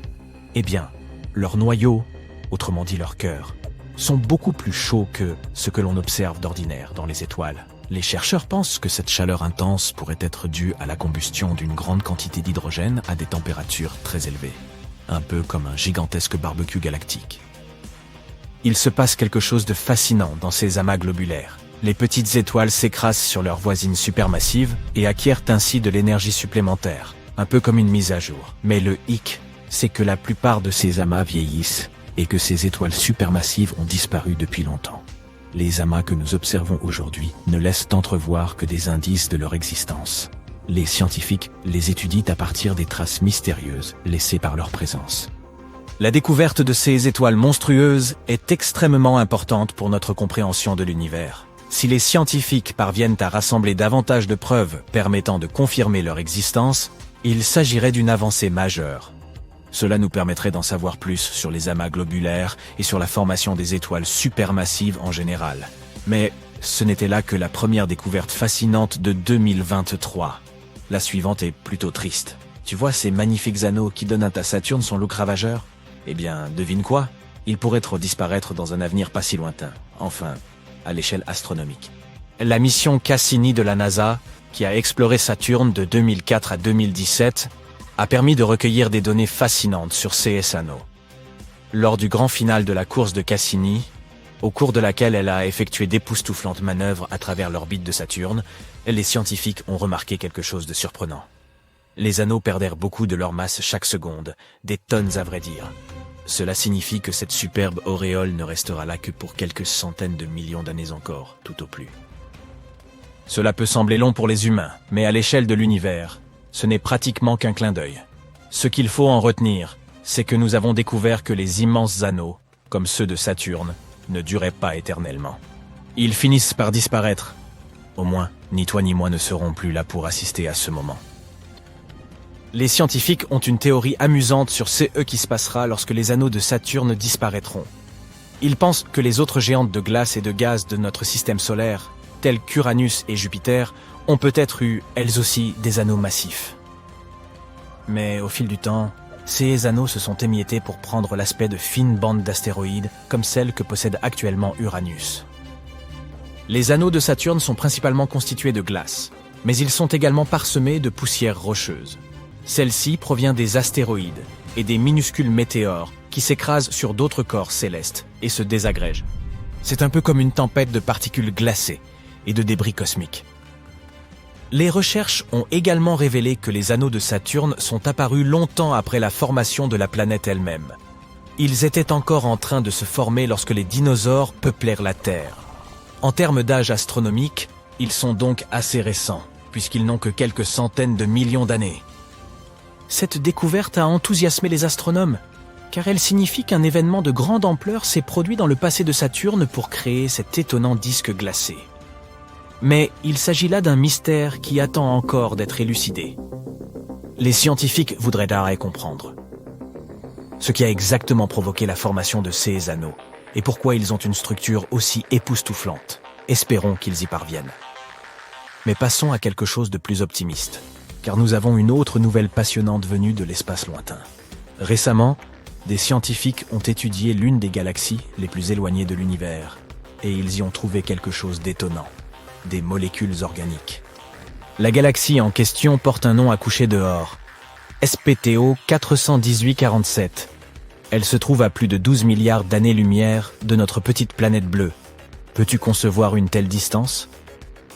Eh bien, leur noyau, autrement dit leur cœur, sont beaucoup plus chauds que ce que l'on observe d'ordinaire dans les étoiles. Les chercheurs pensent que cette chaleur intense pourrait être due à la combustion d'une grande quantité d'hydrogène à des températures très élevées, un peu comme un gigantesque barbecue galactique. Il se passe quelque chose de fascinant dans ces amas globulaires. Les petites étoiles s'écrasent sur leurs voisines supermassives et acquièrent ainsi de l'énergie supplémentaire, un peu comme une mise à jour. Mais le hic, c'est que la plupart de ces amas vieillissent et que ces étoiles supermassives ont disparu depuis longtemps. Les amas que nous observons aujourd'hui ne laissent entrevoir que des indices de leur existence. Les scientifiques les étudient à partir des traces mystérieuses laissées par leur présence. La découverte de ces étoiles monstrueuses est extrêmement importante pour notre compréhension de l'univers. Si les scientifiques parviennent à rassembler davantage de preuves permettant de confirmer leur existence, il s'agirait d'une avancée majeure. Cela nous permettrait d'en savoir plus sur les amas globulaires et sur la formation des étoiles supermassives en général. Mais ce n'était là que la première découverte fascinante de 2023. La suivante est plutôt triste. Tu vois ces magnifiques anneaux qui donnent à ta Saturne son look ravageur? Eh bien, devine quoi? Ils pourraient disparaître dans un avenir pas si lointain. Enfin, à l'échelle astronomique. La mission Cassini de la NASA, qui a exploré Saturne de 2004 à 2017, a permis de recueillir des données fascinantes sur ces anneaux. Lors du grand final de la course de Cassini, au cours de laquelle elle a effectué d'époustouflantes manœuvres à travers l'orbite de Saturne, les scientifiques ont remarqué quelque chose de surprenant. Les anneaux perdèrent beaucoup de leur masse chaque seconde, des tonnes à vrai dire. Cela signifie que cette superbe auréole ne restera là que pour quelques centaines de millions d'années encore, tout au plus. Cela peut sembler long pour les humains, mais à l'échelle de l'univers, ce n'est pratiquement qu'un clin d'œil. Ce qu'il faut en retenir, c'est que nous avons découvert que les immenses anneaux, comme ceux de Saturne, ne duraient pas éternellement. Ils finissent par disparaître. Au moins, ni toi ni moi ne serons plus là pour assister à ce moment. Les scientifiques ont une théorie amusante sur ce qui se passera lorsque les anneaux de Saturne disparaîtront. Ils pensent que les autres géantes de glace et de gaz de notre système solaire, telles qu'Uranus et Jupiter, ont peut-être eu, elles aussi, des anneaux massifs. Mais au fil du temps, ces anneaux se sont émiettés pour prendre l'aspect de fines bandes d'astéroïdes, comme celles que possède actuellement Uranus. Les anneaux de Saturne sont principalement constitués de glace, mais ils sont également parsemés de poussière rocheuse. Celle-ci provient des astéroïdes et des minuscules météores qui s'écrasent sur d'autres corps célestes et se désagrègent. C'est un peu comme une tempête de particules glacées et de débris cosmiques. Les recherches ont également révélé que les anneaux de Saturne sont apparus longtemps après la formation de la planète elle-même. Ils étaient encore en train de se former lorsque les dinosaures peuplèrent la Terre. En termes d'âge astronomique, ils sont donc assez récents, puisqu'ils n'ont que quelques centaines de millions d'années. Cette découverte a enthousiasmé les astronomes, car elle signifie qu'un événement de grande ampleur s'est produit dans le passé de Saturne pour créer cet étonnant disque glacé. Mais il s'agit là d'un mystère qui attend encore d'être élucidé. Les scientifiques voudraient d'arrêt comprendre ce qui a exactement provoqué la formation de ces anneaux et pourquoi ils ont une structure aussi époustouflante. Espérons qu'ils y parviennent. Mais passons à quelque chose de plus optimiste, car nous avons une autre nouvelle passionnante venue de l'espace lointain. Récemment, des scientifiques ont étudié l'une des galaxies les plus éloignées de l'univers, et ils y ont trouvé quelque chose d'étonnant, des molécules organiques. La galaxie en question porte un nom à coucher dehors, SPTO 41847. Elle se trouve à plus de 12 milliards d'années-lumière de notre petite planète bleue. Peux-tu concevoir une telle distance ?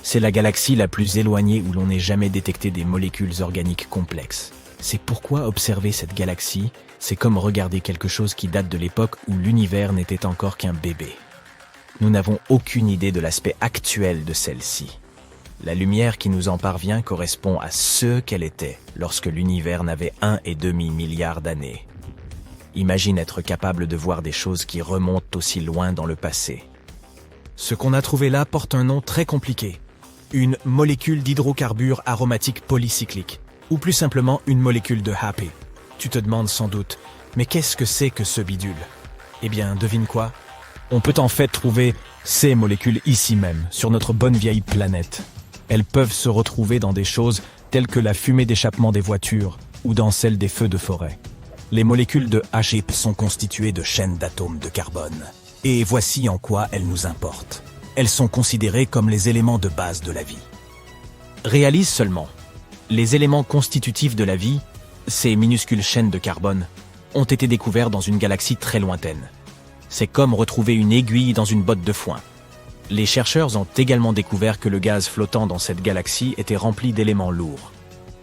C'est la galaxie la plus éloignée où l'on n'ait jamais détecté des molécules organiques complexes. C'est pourquoi observer cette galaxie, c'est comme regarder quelque chose qui date de l'époque où l'univers n'était encore qu'un bébé. Nous n'avons aucune idée de l'aspect actuel de celle-ci. La lumière qui nous en parvient correspond à ce qu'elle était lorsque l'univers n'avait 1,5 milliard d'années. Imagine être capable de voir des choses qui remontent aussi loin dans le passé. Ce qu'on a trouvé là porte un nom très compliqué. Une molécule d'hydrocarbures aromatiques polycycliques, ou plus simplement une molécule de HAPE. Tu te demandes sans doute, mais qu'est-ce que c'est que ce bidule ? Eh bien, devine quoi ? On peut en fait trouver ces molécules ici même, sur notre bonne vieille planète. Elles peuvent se retrouver dans des choses telles que la fumée d'échappement des voitures ou dans celle des feux de forêt. Les molécules de HAPE sont constituées de chaînes d'atomes de carbone. Et voici en quoi elles nous importent. Elles sont considérées comme les éléments de base de la vie. Réalise seulement, les éléments constitutifs de la vie, ces minuscules chaînes de carbone, ont été découverts dans une galaxie très lointaine. C'est comme retrouver une aiguille dans une botte de foin. Les chercheurs ont également découvert que le gaz flottant dans cette galaxie était rempli d'éléments lourds.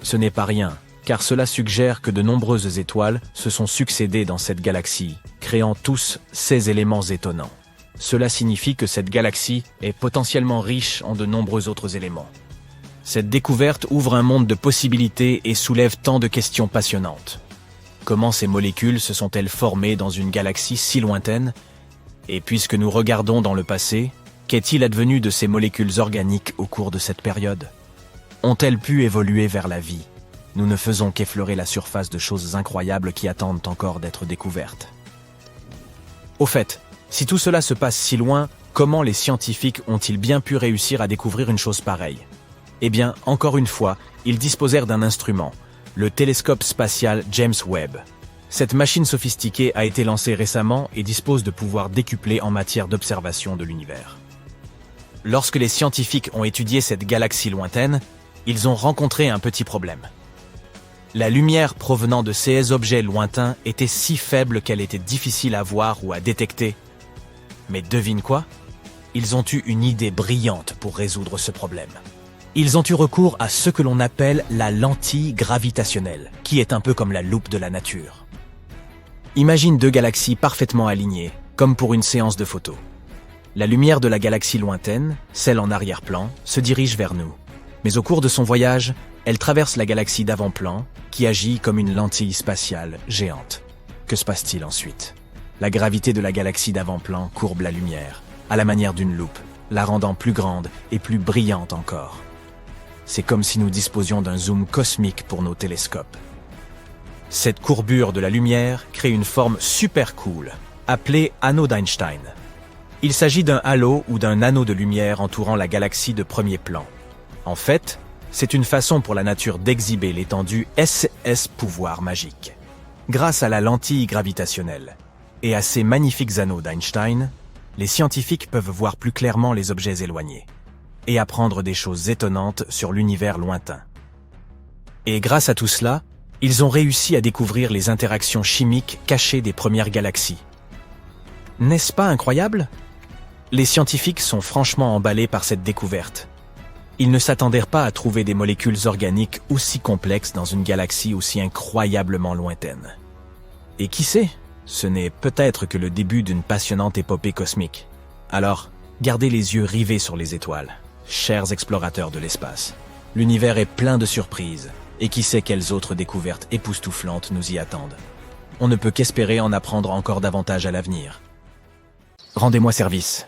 Ce n'est pas rien, car cela suggère que de nombreuses étoiles se sont succédées dans cette galaxie, créant tous ces éléments étonnants. Cela signifie que cette galaxie est potentiellement riche en de nombreux autres éléments. Cette découverte ouvre un monde de possibilités et soulève tant de questions passionnantes. Comment ces molécules se sont-elles formées dans une galaxie si lointaine ? Et puisque nous regardons dans le passé, qu'est-il advenu de ces molécules organiques au cours de cette période ? Ont-elles pu évoluer vers la vie ? Nous ne faisons qu'effleurer la surface de choses incroyables qui attendent encore d'être découvertes. Au fait, si tout cela se passe si loin, comment les scientifiques ont-ils bien pu réussir à découvrir une chose pareille ? Eh bien, encore une fois, ils disposèrent d'un instrument, le télescope spatial James Webb. Cette machine sophistiquée a été lancée récemment et dispose de pouvoirs décuplés en matière d'observation de l'univers. Lorsque les scientifiques ont étudié cette galaxie lointaine, ils ont rencontré un petit problème. La lumière provenant de ces objets lointains était si faible qu'elle était difficile à voir ou à détecter. Mais devine quoi ? Ils ont eu une idée brillante pour résoudre ce problème. Ils ont eu recours à ce que l'on appelle la lentille gravitationnelle, qui est un peu comme la loupe de la nature. Imagine deux galaxies parfaitement alignées, comme pour une séance de photos. La lumière de la galaxie lointaine, celle en arrière-plan, se dirige vers nous. Mais au cours de son voyage, elle traverse la galaxie d'avant-plan, qui agit comme une lentille spatiale géante. Que se passe-t-il ensuite ? La gravité de la galaxie d'avant-plan courbe la lumière, à la manière d'une loupe, la rendant plus grande et plus brillante encore. C'est comme si nous disposions d'un zoom cosmique pour nos télescopes. Cette courbure de la lumière crée une forme super cool, appelée anneau d'Einstein. Il s'agit d'un halo ou d'un anneau de lumière entourant la galaxie de premier plan. En fait, c'est une façon pour la nature d'exhiber l'étendue SS pouvoir magique. Grâce à la lentille gravitationnelle et à ces magnifiques anneaux d'Einstein, les scientifiques peuvent voir plus clairement les objets éloignés et apprendre des choses étonnantes sur l'univers lointain. Et grâce à tout cela, ils ont réussi à découvrir les interactions chimiques cachées des premières galaxies. N'est-ce pas incroyable ? Les scientifiques sont franchement emballés par cette découverte. Ils ne s'attendèrent pas à trouver des molécules organiques aussi complexes dans une galaxie aussi incroyablement lointaine. Et qui sait ? Ce n'est peut-être que le début d'une passionnante épopée cosmique. Alors, gardez les yeux rivés sur les étoiles, chers explorateurs de l'espace. L'univers est plein de surprises, et qui sait quelles autres découvertes époustouflantes nous y attendent. On ne peut qu'espérer en apprendre encore davantage à l'avenir. Rendez-moi service.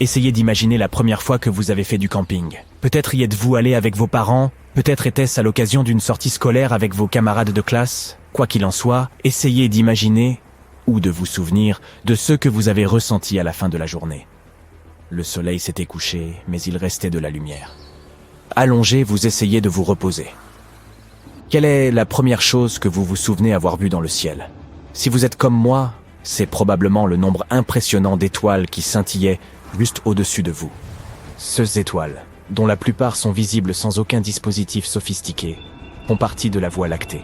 Essayez d'imaginer la première fois que vous avez fait du camping. Peut-être y êtes-vous allé avec vos parents, peut-être était-ce à l'occasion d'une sortie scolaire avec vos camarades de classe. Quoi qu'il en soit, essayez d'imaginer, ou de vous souvenir, de ce que vous avez ressenti à la fin de la journée. Le soleil s'était couché, mais il restait de la lumière. Allongé, vous essayez de vous reposer. Quelle est la première chose que vous vous souvenez avoir vue dans le ciel ? Si vous êtes comme moi, c'est probablement le nombre impressionnant d'étoiles qui scintillaient juste au-dessus de vous. Ces étoiles, dont la plupart sont visibles sans aucun dispositif sophistiqué, font partie de la Voie lactée.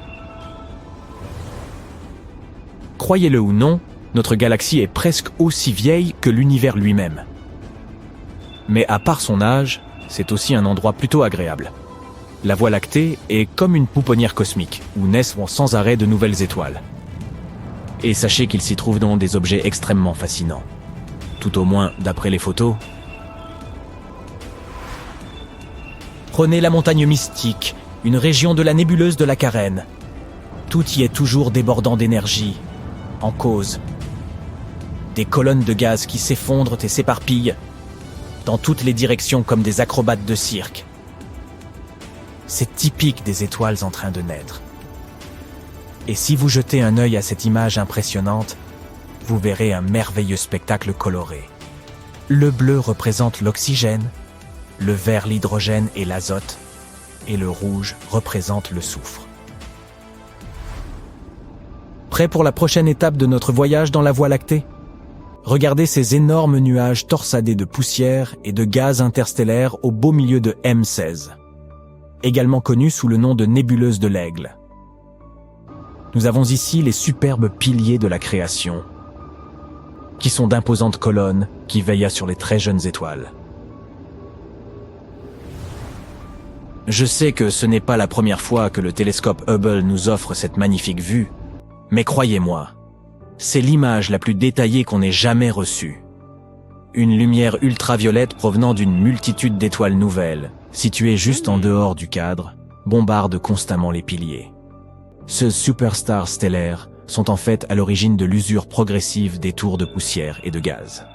Croyez-le ou non, notre galaxie est presque aussi vieille que l'univers lui-même. Mais à part son âge, c'est aussi un endroit plutôt agréable. La Voie lactée est comme une pouponnière cosmique, où naissent sans arrêt de nouvelles étoiles. Et sachez qu'il s'y trouve donc des objets extrêmement fascinants. Tout au moins d'après les photos. Prenez la montagne mystique, une région de la nébuleuse de la Carène. Tout y est toujours débordant d'énergie, en cause. Des colonnes de gaz qui s'effondrent et s'éparpillent dans toutes les directions comme des acrobates de cirque. C'est typique des étoiles en train de naître. Et si vous jetez un œil à cette image impressionnante, vous verrez un merveilleux spectacle coloré. Le bleu représente l'oxygène, le vert l'hydrogène et l'azote, et le rouge représente le soufre. Prêt pour la prochaine étape de notre voyage dans la Voie lactée ? Regardez ces énormes nuages torsadés de poussière et de gaz interstellaires au beau milieu de M16, également connue sous le nom de nébuleuse de l'Aigle. Nous avons ici les superbes piliers de la création, qui sont d'imposantes colonnes qui veillent sur les très jeunes étoiles. Je sais que ce n'est pas la première fois que le télescope Hubble nous offre cette magnifique vue, mais croyez-moi, c'est l'image la plus détaillée qu'on ait jamais reçue. Une lumière ultraviolette provenant d'une multitude d'étoiles nouvelles, situées juste en dehors du cadre, bombarde constamment les piliers. Ces superstars stellaires sont en fait à l'origine de l'usure progressive des tours de poussière et de gaz.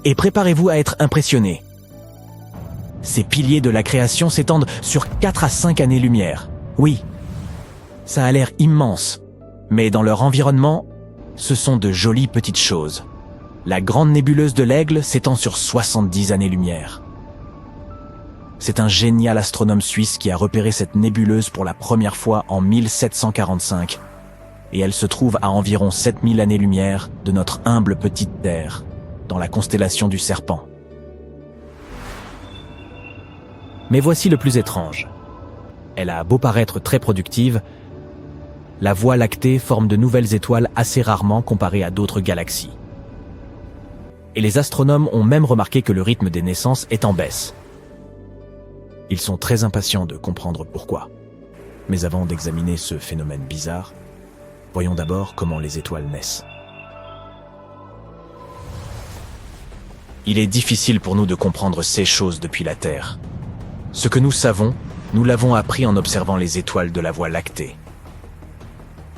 Et préparez-vous à être impressionnés. Ces piliers de la création s'étendent sur 4 à 5 années-lumière. Oui, ça a l'air immense, mais dans leur environnement, ce sont de jolies petites choses. La grande nébuleuse de l'Aigle s'étend sur 70 années-lumière. C'est un génial astronome suisse qui a repéré cette nébuleuse pour la première fois en 1745, et elle se trouve à environ 7000 années-lumière de notre humble petite Terre, dans la constellation du Serpent. Mais voici le plus étrange. Elle a beau paraître très productive, la Voie lactée forme de nouvelles étoiles assez rarement comparée à d'autres galaxies. Et les astronomes ont même remarqué que le rythme des naissances est en baisse. Ils sont très impatients de comprendre pourquoi. Mais avant d'examiner ce phénomène bizarre, voyons d'abord comment les étoiles naissent. Il est difficile pour nous de comprendre ces choses depuis la Terre. Ce que nous savons, nous l'avons appris en observant les étoiles de la Voie lactée.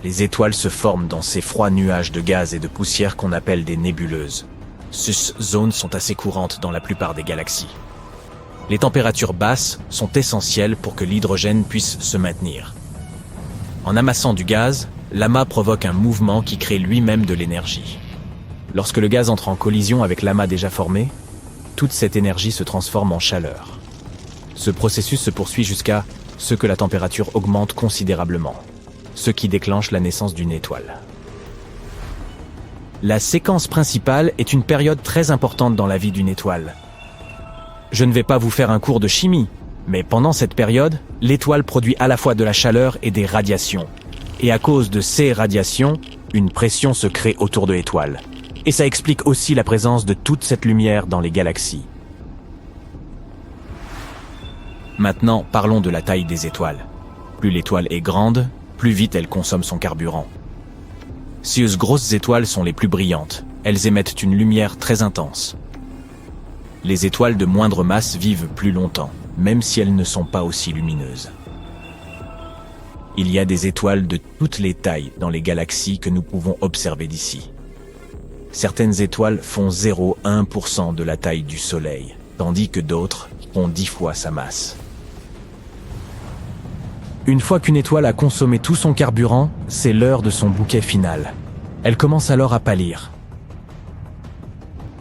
Les étoiles se forment dans ces froids nuages de gaz et de poussière qu'on appelle des nébuleuses. Ces zones sont assez courantes dans la plupart des galaxies. Les températures basses sont essentielles pour que l'hydrogène puisse se maintenir. En amassant du gaz, l'amas provoque un mouvement qui crée lui-même de l'énergie. Lorsque le gaz entre en collision avec l'amas déjà formé, toute cette énergie se transforme en chaleur. Ce processus se poursuit jusqu'à ce que la température augmente considérablement, ce qui déclenche la naissance d'une étoile. La séquence principale est une période très importante dans la vie d'une étoile. Je ne vais pas vous faire un cours de chimie, mais pendant cette période, l'étoile produit à la fois de la chaleur et des radiations. Et à cause de ces radiations, une pression se crée autour de l'étoile. Et ça explique aussi la présence de toute cette lumière dans les galaxies. Maintenant, parlons de la taille des étoiles. Plus l'étoile est grande, plus vite elle consomme son carburant. Si les grosses étoiles sont les plus brillantes, elles émettent une lumière très intense. Les étoiles de moindre masse vivent plus longtemps, même si elles ne sont pas aussi lumineuses. Il y a des étoiles de toutes les tailles dans les galaxies que nous pouvons observer d'ici. Certaines étoiles font 0,1% de la taille du Soleil, tandis que d'autres font 10 fois sa masse. Une fois qu'une étoile a consommé tout son carburant, c'est l'heure de son bouquet final. Elle commence alors à pâlir.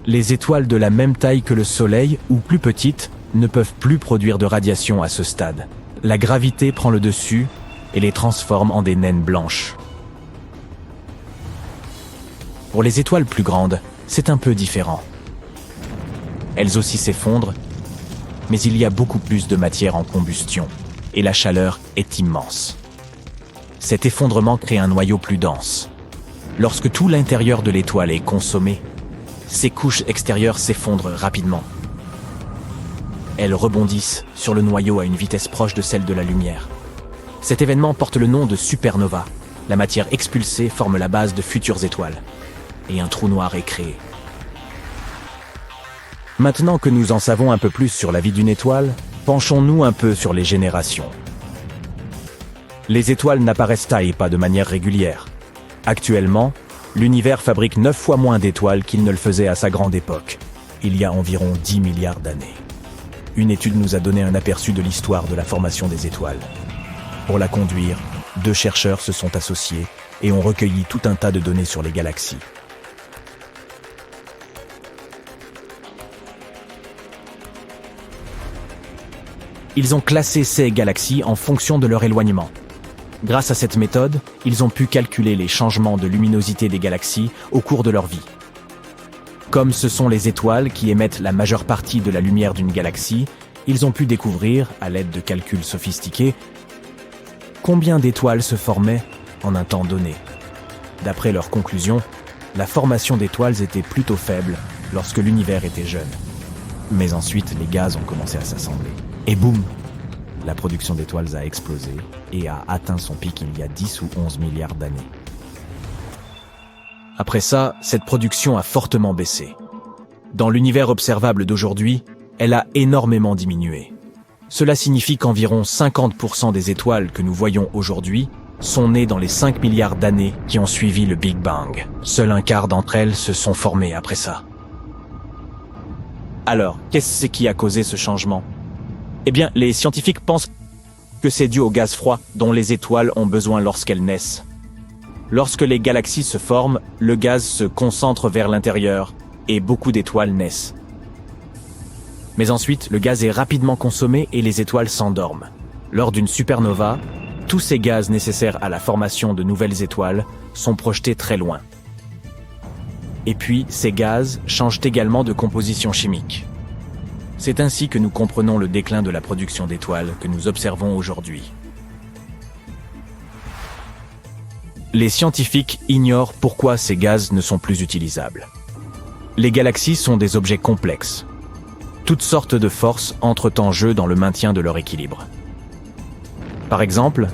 Les étoiles de la même taille que le Soleil, ou plus petites, ne peuvent plus produire de radiation à ce stade. La gravité prend le dessus et les transforme en des naines blanches. Pour les étoiles plus grandes, c'est un peu différent. Elles aussi s'effondrent, mais il y a beaucoup plus de matière en combustion, et la chaleur est immense. Cet effondrement crée un noyau plus dense. Lorsque tout l'intérieur de l'étoile est consommé, ses couches extérieures s'effondrent rapidement. Elles rebondissent sur le noyau à une vitesse proche de celle de la lumière. Cet événement porte le nom de supernova. La matière expulsée forme la base de futures étoiles. Et un trou noir est créé. Maintenant que nous en savons un peu plus sur la vie d'une étoile, penchons-nous un peu sur les générations. Les étoiles n'apparaissent pas de manière régulière. Actuellement, l'univers fabrique 9 fois moins d'étoiles qu'il ne le faisait à sa grande époque, il y a environ 10 milliards d'années. Une étude nous a donné un aperçu de l'histoire de la formation des étoiles. Pour la conduire, 2 chercheurs se sont associés et ont recueilli tout un tas de données sur les galaxies. Ils ont classé ces galaxies en fonction de leur éloignement. Grâce à cette méthode, ils ont pu calculer les changements de luminosité des galaxies au cours de leur vie. Comme ce sont les étoiles qui émettent la majeure partie de la lumière d'une galaxie, ils ont pu découvrir, à l'aide de calculs sophistiqués, combien d'étoiles se formaient en un temps donné. D'après leurs conclusions, la formation d'étoiles était plutôt faible lorsque l'univers était jeune. Mais ensuite, les gaz ont commencé à s'assembler. Et boum, la production d'étoiles a explosé et a atteint son pic il y a 10 ou 11 milliards d'années. Après ça, cette production a fortement baissé. Dans l'univers observable d'aujourd'hui, elle a énormément diminué. Cela signifie qu'environ 50% des étoiles que nous voyons aujourd'hui sont nées dans les 5 milliards d'années qui ont suivi le Big Bang. Seul un quart d'entre elles se sont formées après ça. Alors, qu'est-ce qui a causé ce changement ? Eh bien, les scientifiques pensent que c'est dû au gaz froid dont les étoiles ont besoin lorsqu'elles naissent. Lorsque les galaxies se forment, le gaz se concentre vers l'intérieur et beaucoup d'étoiles naissent. Mais ensuite, le gaz est rapidement consommé et les étoiles s'endorment. Lors d'une supernova, tous ces gaz nécessaires à la formation de nouvelles étoiles sont projetés très loin. Et puis, ces gaz changent également de composition chimique. C'est ainsi que nous comprenons le déclin de la production d'étoiles que nous observons aujourd'hui. Les scientifiques ignorent pourquoi ces gaz ne sont plus utilisables. Les galaxies sont des objets complexes. Toutes sortes de forces entrent en jeu dans le maintien de leur équilibre. Par exemple,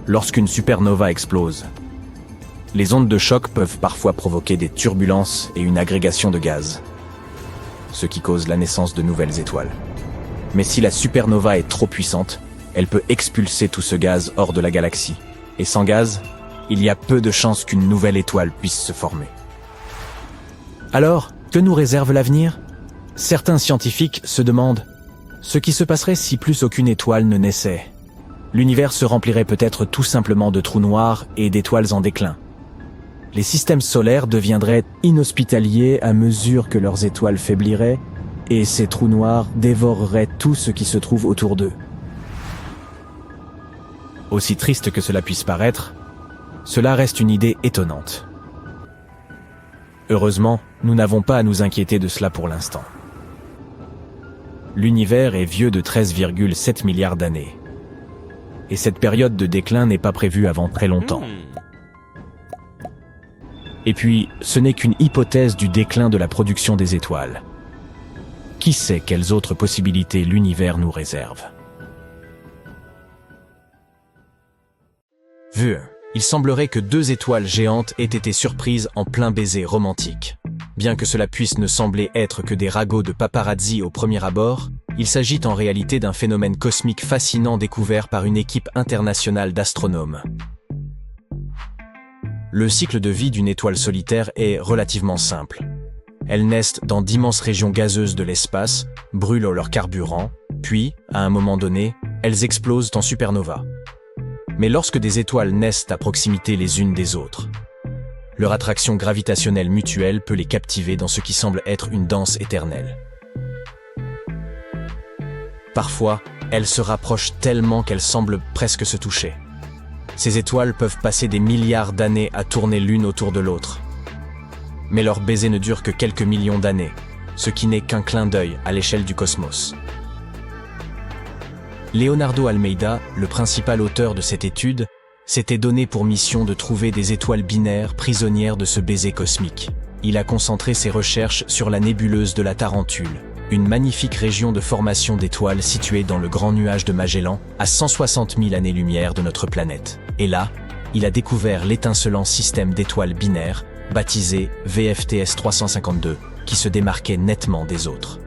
lorsqu'une supernova explose, les ondes de choc peuvent parfois provoquer des turbulences et une agrégation de gaz, ce qui cause la naissance de nouvelles étoiles. Mais si la supernova est trop puissante, elle peut expulser tout ce gaz hors de la galaxie. Et sans gaz, il y a peu de chances qu'une nouvelle étoile puisse se former. Alors, que nous réserve l'avenir ? Certains scientifiques se demandent ce qui se passerait si plus aucune étoile ne naissait. L'univers se remplirait peut-être tout simplement de trous noirs et d'étoiles en déclin. Les systèmes solaires deviendraient inhospitaliers à mesure que leurs étoiles faibliraient, et ces trous noirs dévoreraient tout ce qui se trouve autour d'eux. Aussi triste que cela puisse paraître, cela reste une idée étonnante. Heureusement, nous n'avons pas à nous inquiéter de cela pour l'instant. L'univers est vieux de 13,7 milliards d'années. Et cette période de déclin n'est pas prévue avant très longtemps. Et puis, ce n'est qu'une hypothèse du déclin de la production des étoiles. Qui sait quelles autres possibilités l'univers nous réserve ? Vu. Il semblerait que 2 étoiles géantes aient été surprises en plein baiser romantique. Bien que cela puisse ne sembler être que des ragots de paparazzi au premier abord, il s'agit en réalité d'un phénomène cosmique fascinant découvert par une équipe internationale d'astronomes. Le cycle de vie d'une étoile solitaire est relativement simple. Elles naissent dans d'immenses régions gazeuses de l'espace, brûlent leur carburant, puis, à un moment donné, elles explosent en supernova. Mais lorsque des étoiles naissent à proximité les unes des autres, leur attraction gravitationnelle mutuelle peut les captiver dans ce qui semble être une danse éternelle. Parfois, elles se rapprochent tellement qu'elles semblent presque se toucher. Ces étoiles peuvent passer des milliards d'années à tourner l'une autour de l'autre. Mais leur baiser ne dure que quelques millions d'années, ce qui n'est qu'un clin d'œil à l'échelle du cosmos. Leonardo Almeida, le principal auteur de cette étude, s'était donné pour mission de trouver des étoiles binaires prisonnières de ce baiser cosmique. Il a concentré ses recherches sur la nébuleuse de la Tarentule, une magnifique région de formation d'étoiles située dans le Grand Nuage de Magellan, à 160 000 années-lumière de notre planète. Et là, il a découvert l'étincelant système d'étoiles binaires, baptisé VFTS 352, qui se démarquait nettement des autres.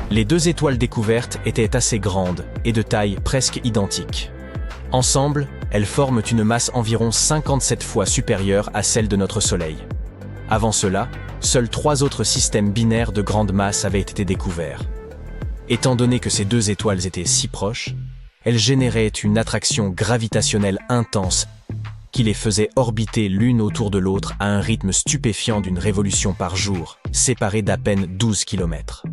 Les 2 étoiles découvertes étaient assez grandes et de taille presque identique. Ensemble, elles forment une masse environ 57 fois supérieure à celle de notre Soleil. Avant cela, seuls 3 autres systèmes binaires de grande masse avaient été découverts. Étant donné que ces 2 étoiles étaient si proches, elles généraient une attraction gravitationnelle intense qui les faisait orbiter l'une autour de l'autre à un rythme stupéfiant d'une révolution par jour, séparées d'à peine 12 km.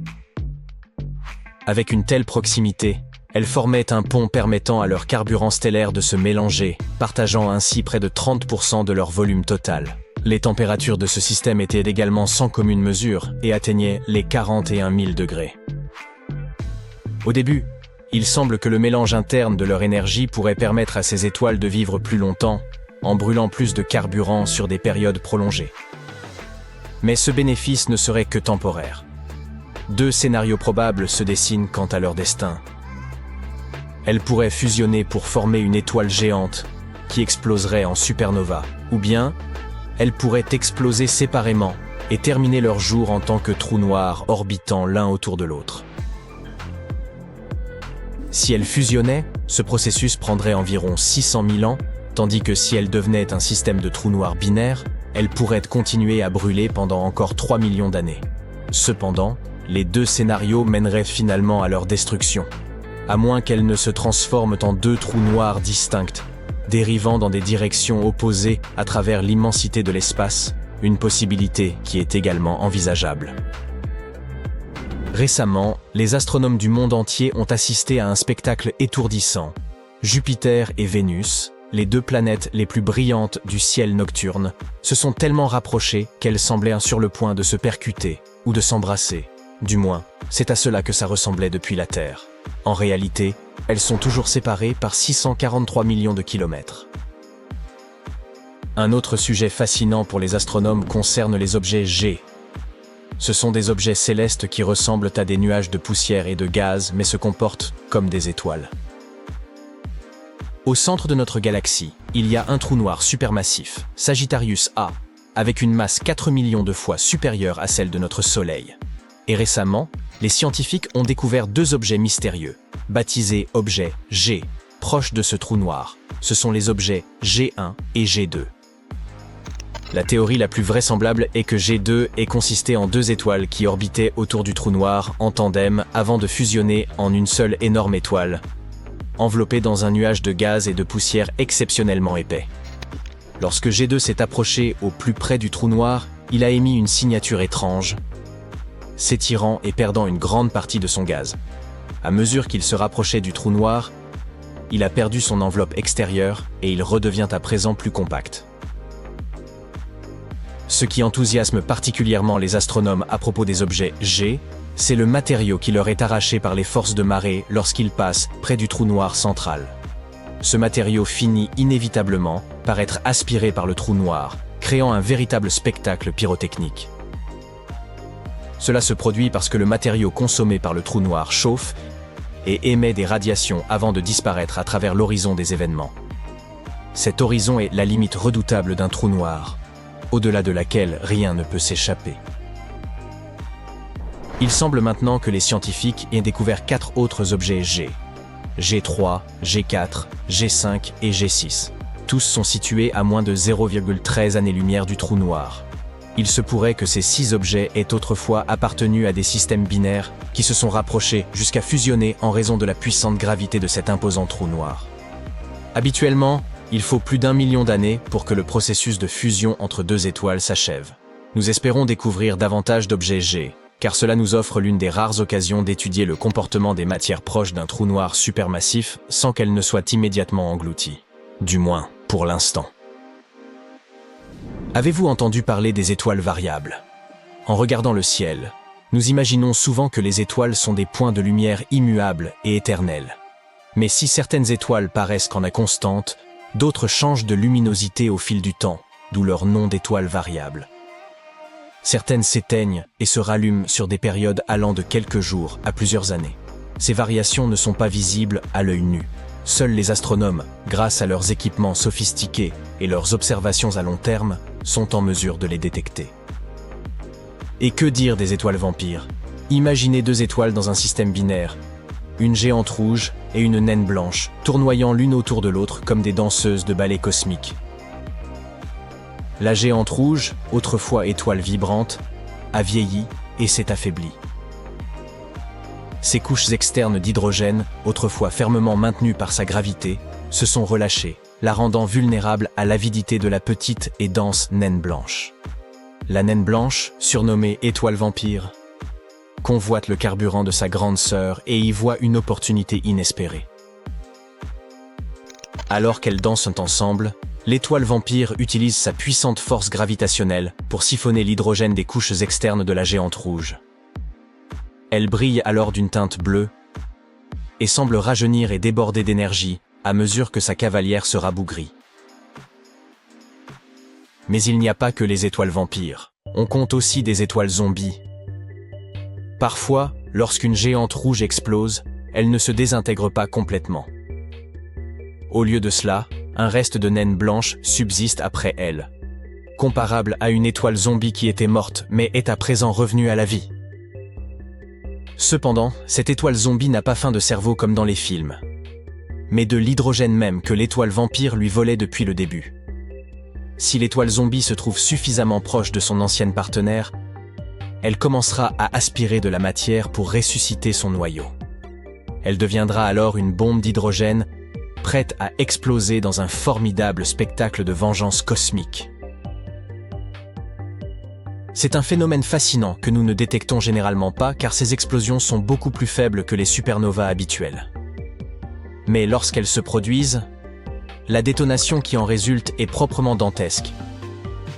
Avec une telle proximité, elles formaient un pont permettant à leur carburant stellaire de se mélanger, partageant ainsi près de 30% de leur volume total. Les températures de ce système étaient également sans commune mesure et atteignaient les 41 000 degrés. Au début, il semble que le mélange interne de leur énergie pourrait permettre à ces étoiles de vivre plus longtemps, en brûlant plus de carburant sur des périodes prolongées. Mais ce bénéfice ne serait que temporaire. 2 scénarios probables se dessinent quant à leur destin. Elles pourraient fusionner pour former une étoile géante qui exploserait en supernova, ou bien elles pourraient exploser séparément et terminer leur jour en tant que trous noirs orbitant l'un autour de l'autre. Si elles fusionnaient, ce processus prendrait environ 600 000 ans, tandis que si elles devenaient un système de trous noirs binaires, elles pourraient continuer à brûler pendant encore 3 millions d'années. Cependant, les 2 scénarios mèneraient finalement à leur destruction, à moins qu'elles ne se transforment en 2 trous noirs distincts, dérivant dans des directions opposées à travers l'immensité de l'espace, une possibilité qui est également envisageable. Récemment, les astronomes du monde entier ont assisté à un spectacle étourdissant. Jupiter et Vénus, les 2 planètes les plus brillantes du ciel nocturne, se sont tellement rapprochées qu'elles semblaient sur le point de se percuter ou de s'embrasser. Du moins, c'est à cela que ça ressemblait depuis la Terre. En réalité, elles sont toujours séparées par 643 millions de kilomètres. Un autre sujet fascinant pour les astronomes concerne les objets G. Ce sont des objets célestes qui ressemblent à des nuages de poussière et de gaz, mais se comportent comme des étoiles. Au centre de notre galaxie, il y a un trou noir supermassif, Sagittarius A, avec une masse 4 millions de fois supérieure à celle de notre Soleil. Et récemment, les scientifiques ont découvert 2 objets mystérieux, baptisés objets G, proches de ce trou noir. Ce sont les objets G1 et G2. La théorie la plus vraisemblable est que G2 ait consisté en 2 étoiles qui orbitaient autour du trou noir en tandem avant de fusionner en une seule énorme étoile, enveloppée dans un nuage de gaz et de poussière exceptionnellement épais. Lorsque G2 s'est approché au plus près du trou noir, il a émis une signature étrange, s'étirant et perdant une grande partie de son gaz. À mesure qu'il se rapprochait du trou noir, il a perdu son enveloppe extérieure et il redevient à présent plus compact. Ce qui enthousiasme particulièrement les astronomes à propos des objets G, c'est le matériau qui leur est arraché par les forces de marée lorsqu'ils passent près du trou noir central. Ce matériau finit inévitablement par être aspiré par le trou noir, créant un véritable spectacle pyrotechnique. Cela se produit parce que le matériau consommé par le trou noir chauffe et émet des radiations avant de disparaître à travers l'horizon des événements. Cet horizon est la limite redoutable d'un trou noir, au-delà de laquelle rien ne peut s'échapper. Il semble maintenant que les scientifiques aient découvert 4 autres objets G. G3, G4, G5 et G6. Tous sont situés à moins de 0,13 années-lumière du trou noir. Il se pourrait que ces 6 objets aient autrefois appartenu à des systèmes binaires qui se sont rapprochés jusqu'à fusionner en raison de la puissante gravité de cet imposant trou noir. Habituellement, il faut plus d'1 million d'années pour que le processus de fusion entre 2 étoiles s'achève. Nous espérons découvrir davantage d'objets G, car cela nous offre l'une des rares occasions d'étudier le comportement des matières proches d'un trou noir supermassif sans qu'elles ne soient immédiatement englouties. Du moins, pour l'instant. Avez-vous entendu parler des étoiles variables? En regardant le ciel, nous imaginons souvent que les étoiles sont des points de lumière immuables et éternels. Mais si certaines étoiles paraissent qu'en constantes, d'autres changent de luminosité au fil du temps, d'où leur nom d'étoiles variables. Certaines s'éteignent et se rallument sur des périodes allant de quelques jours à plusieurs années. Ces variations ne sont pas visibles à l'œil nu. Seuls les astronomes, grâce à leurs équipements sophistiqués et leurs observations à long terme, sont en mesure de les détecter. Et que dire des étoiles vampires? Imaginez 2 étoiles dans un système binaire, une géante rouge et une naine blanche, tournoyant l'une autour de l'autre comme des danseuses de ballet cosmique. La géante rouge, autrefois étoile vibrante, a vieilli et s'est affaiblie. Ses couches externes d'hydrogène, autrefois fermement maintenues par sa gravité, se sont relâchées, la rendant vulnérable à l'avidité de la petite et dense naine blanche. La naine blanche, surnommée étoile vampire, convoite le carburant de sa grande sœur et y voit une opportunité inespérée. Alors qu'elles dansent ensemble, l'étoile vampire utilise sa puissante force gravitationnelle pour siphonner l'hydrogène des couches externes de la géante rouge. Elle brille alors d'une teinte bleue et semble rajeunir et déborder d'énergie à mesure que sa cavalière se rabougrit. Mais il n'y a pas que les étoiles vampires. On compte aussi des étoiles zombies. Parfois, lorsqu'une géante rouge explose, elle ne se désintègre pas complètement. Au lieu de cela, un reste de naine blanche subsiste après elle, comparable à une étoile zombie qui était morte mais est à présent revenue à la vie. Cependant, cette étoile zombie n'a pas faim de cerveau comme dans les films, mais de l'hydrogène même que l'étoile vampire lui volait depuis le début. Si l'étoile zombie se trouve suffisamment proche de son ancienne partenaire, elle commencera à aspirer de la matière pour ressusciter son noyau. Elle deviendra alors une bombe d'hydrogène prête à exploser dans un formidable spectacle de vengeance cosmique. C'est un phénomène fascinant que nous ne détectons généralement pas car ces explosions sont beaucoup plus faibles que les supernovas habituelles. Mais lorsqu'elles se produisent, la détonation qui en résulte est proprement dantesque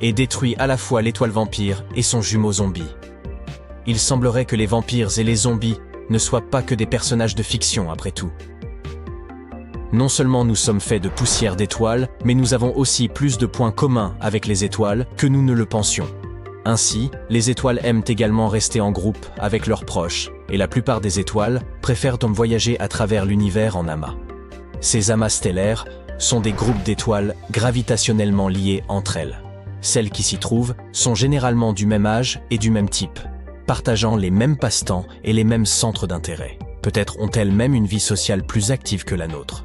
et détruit à la fois l'étoile vampire et son jumeau zombie. Il semblerait que les vampires et les zombies ne soient pas que des personnages de fiction après tout. Non seulement nous sommes faits de poussière d'étoiles, mais nous avons aussi plus de points communs avec les étoiles que nous ne le pensions. Ainsi, les étoiles aiment également rester en groupe avec leurs proches, et la plupart des étoiles préfèrent donc voyager à travers l'univers en amas. Ces amas stellaires sont des groupes d'étoiles gravitationnellement liés entre elles. Celles qui s'y trouvent sont généralement du même âge et du même type, partageant les mêmes passe-temps et les mêmes centres d'intérêt. Peut-être ont-elles même une vie sociale plus active que la nôtre.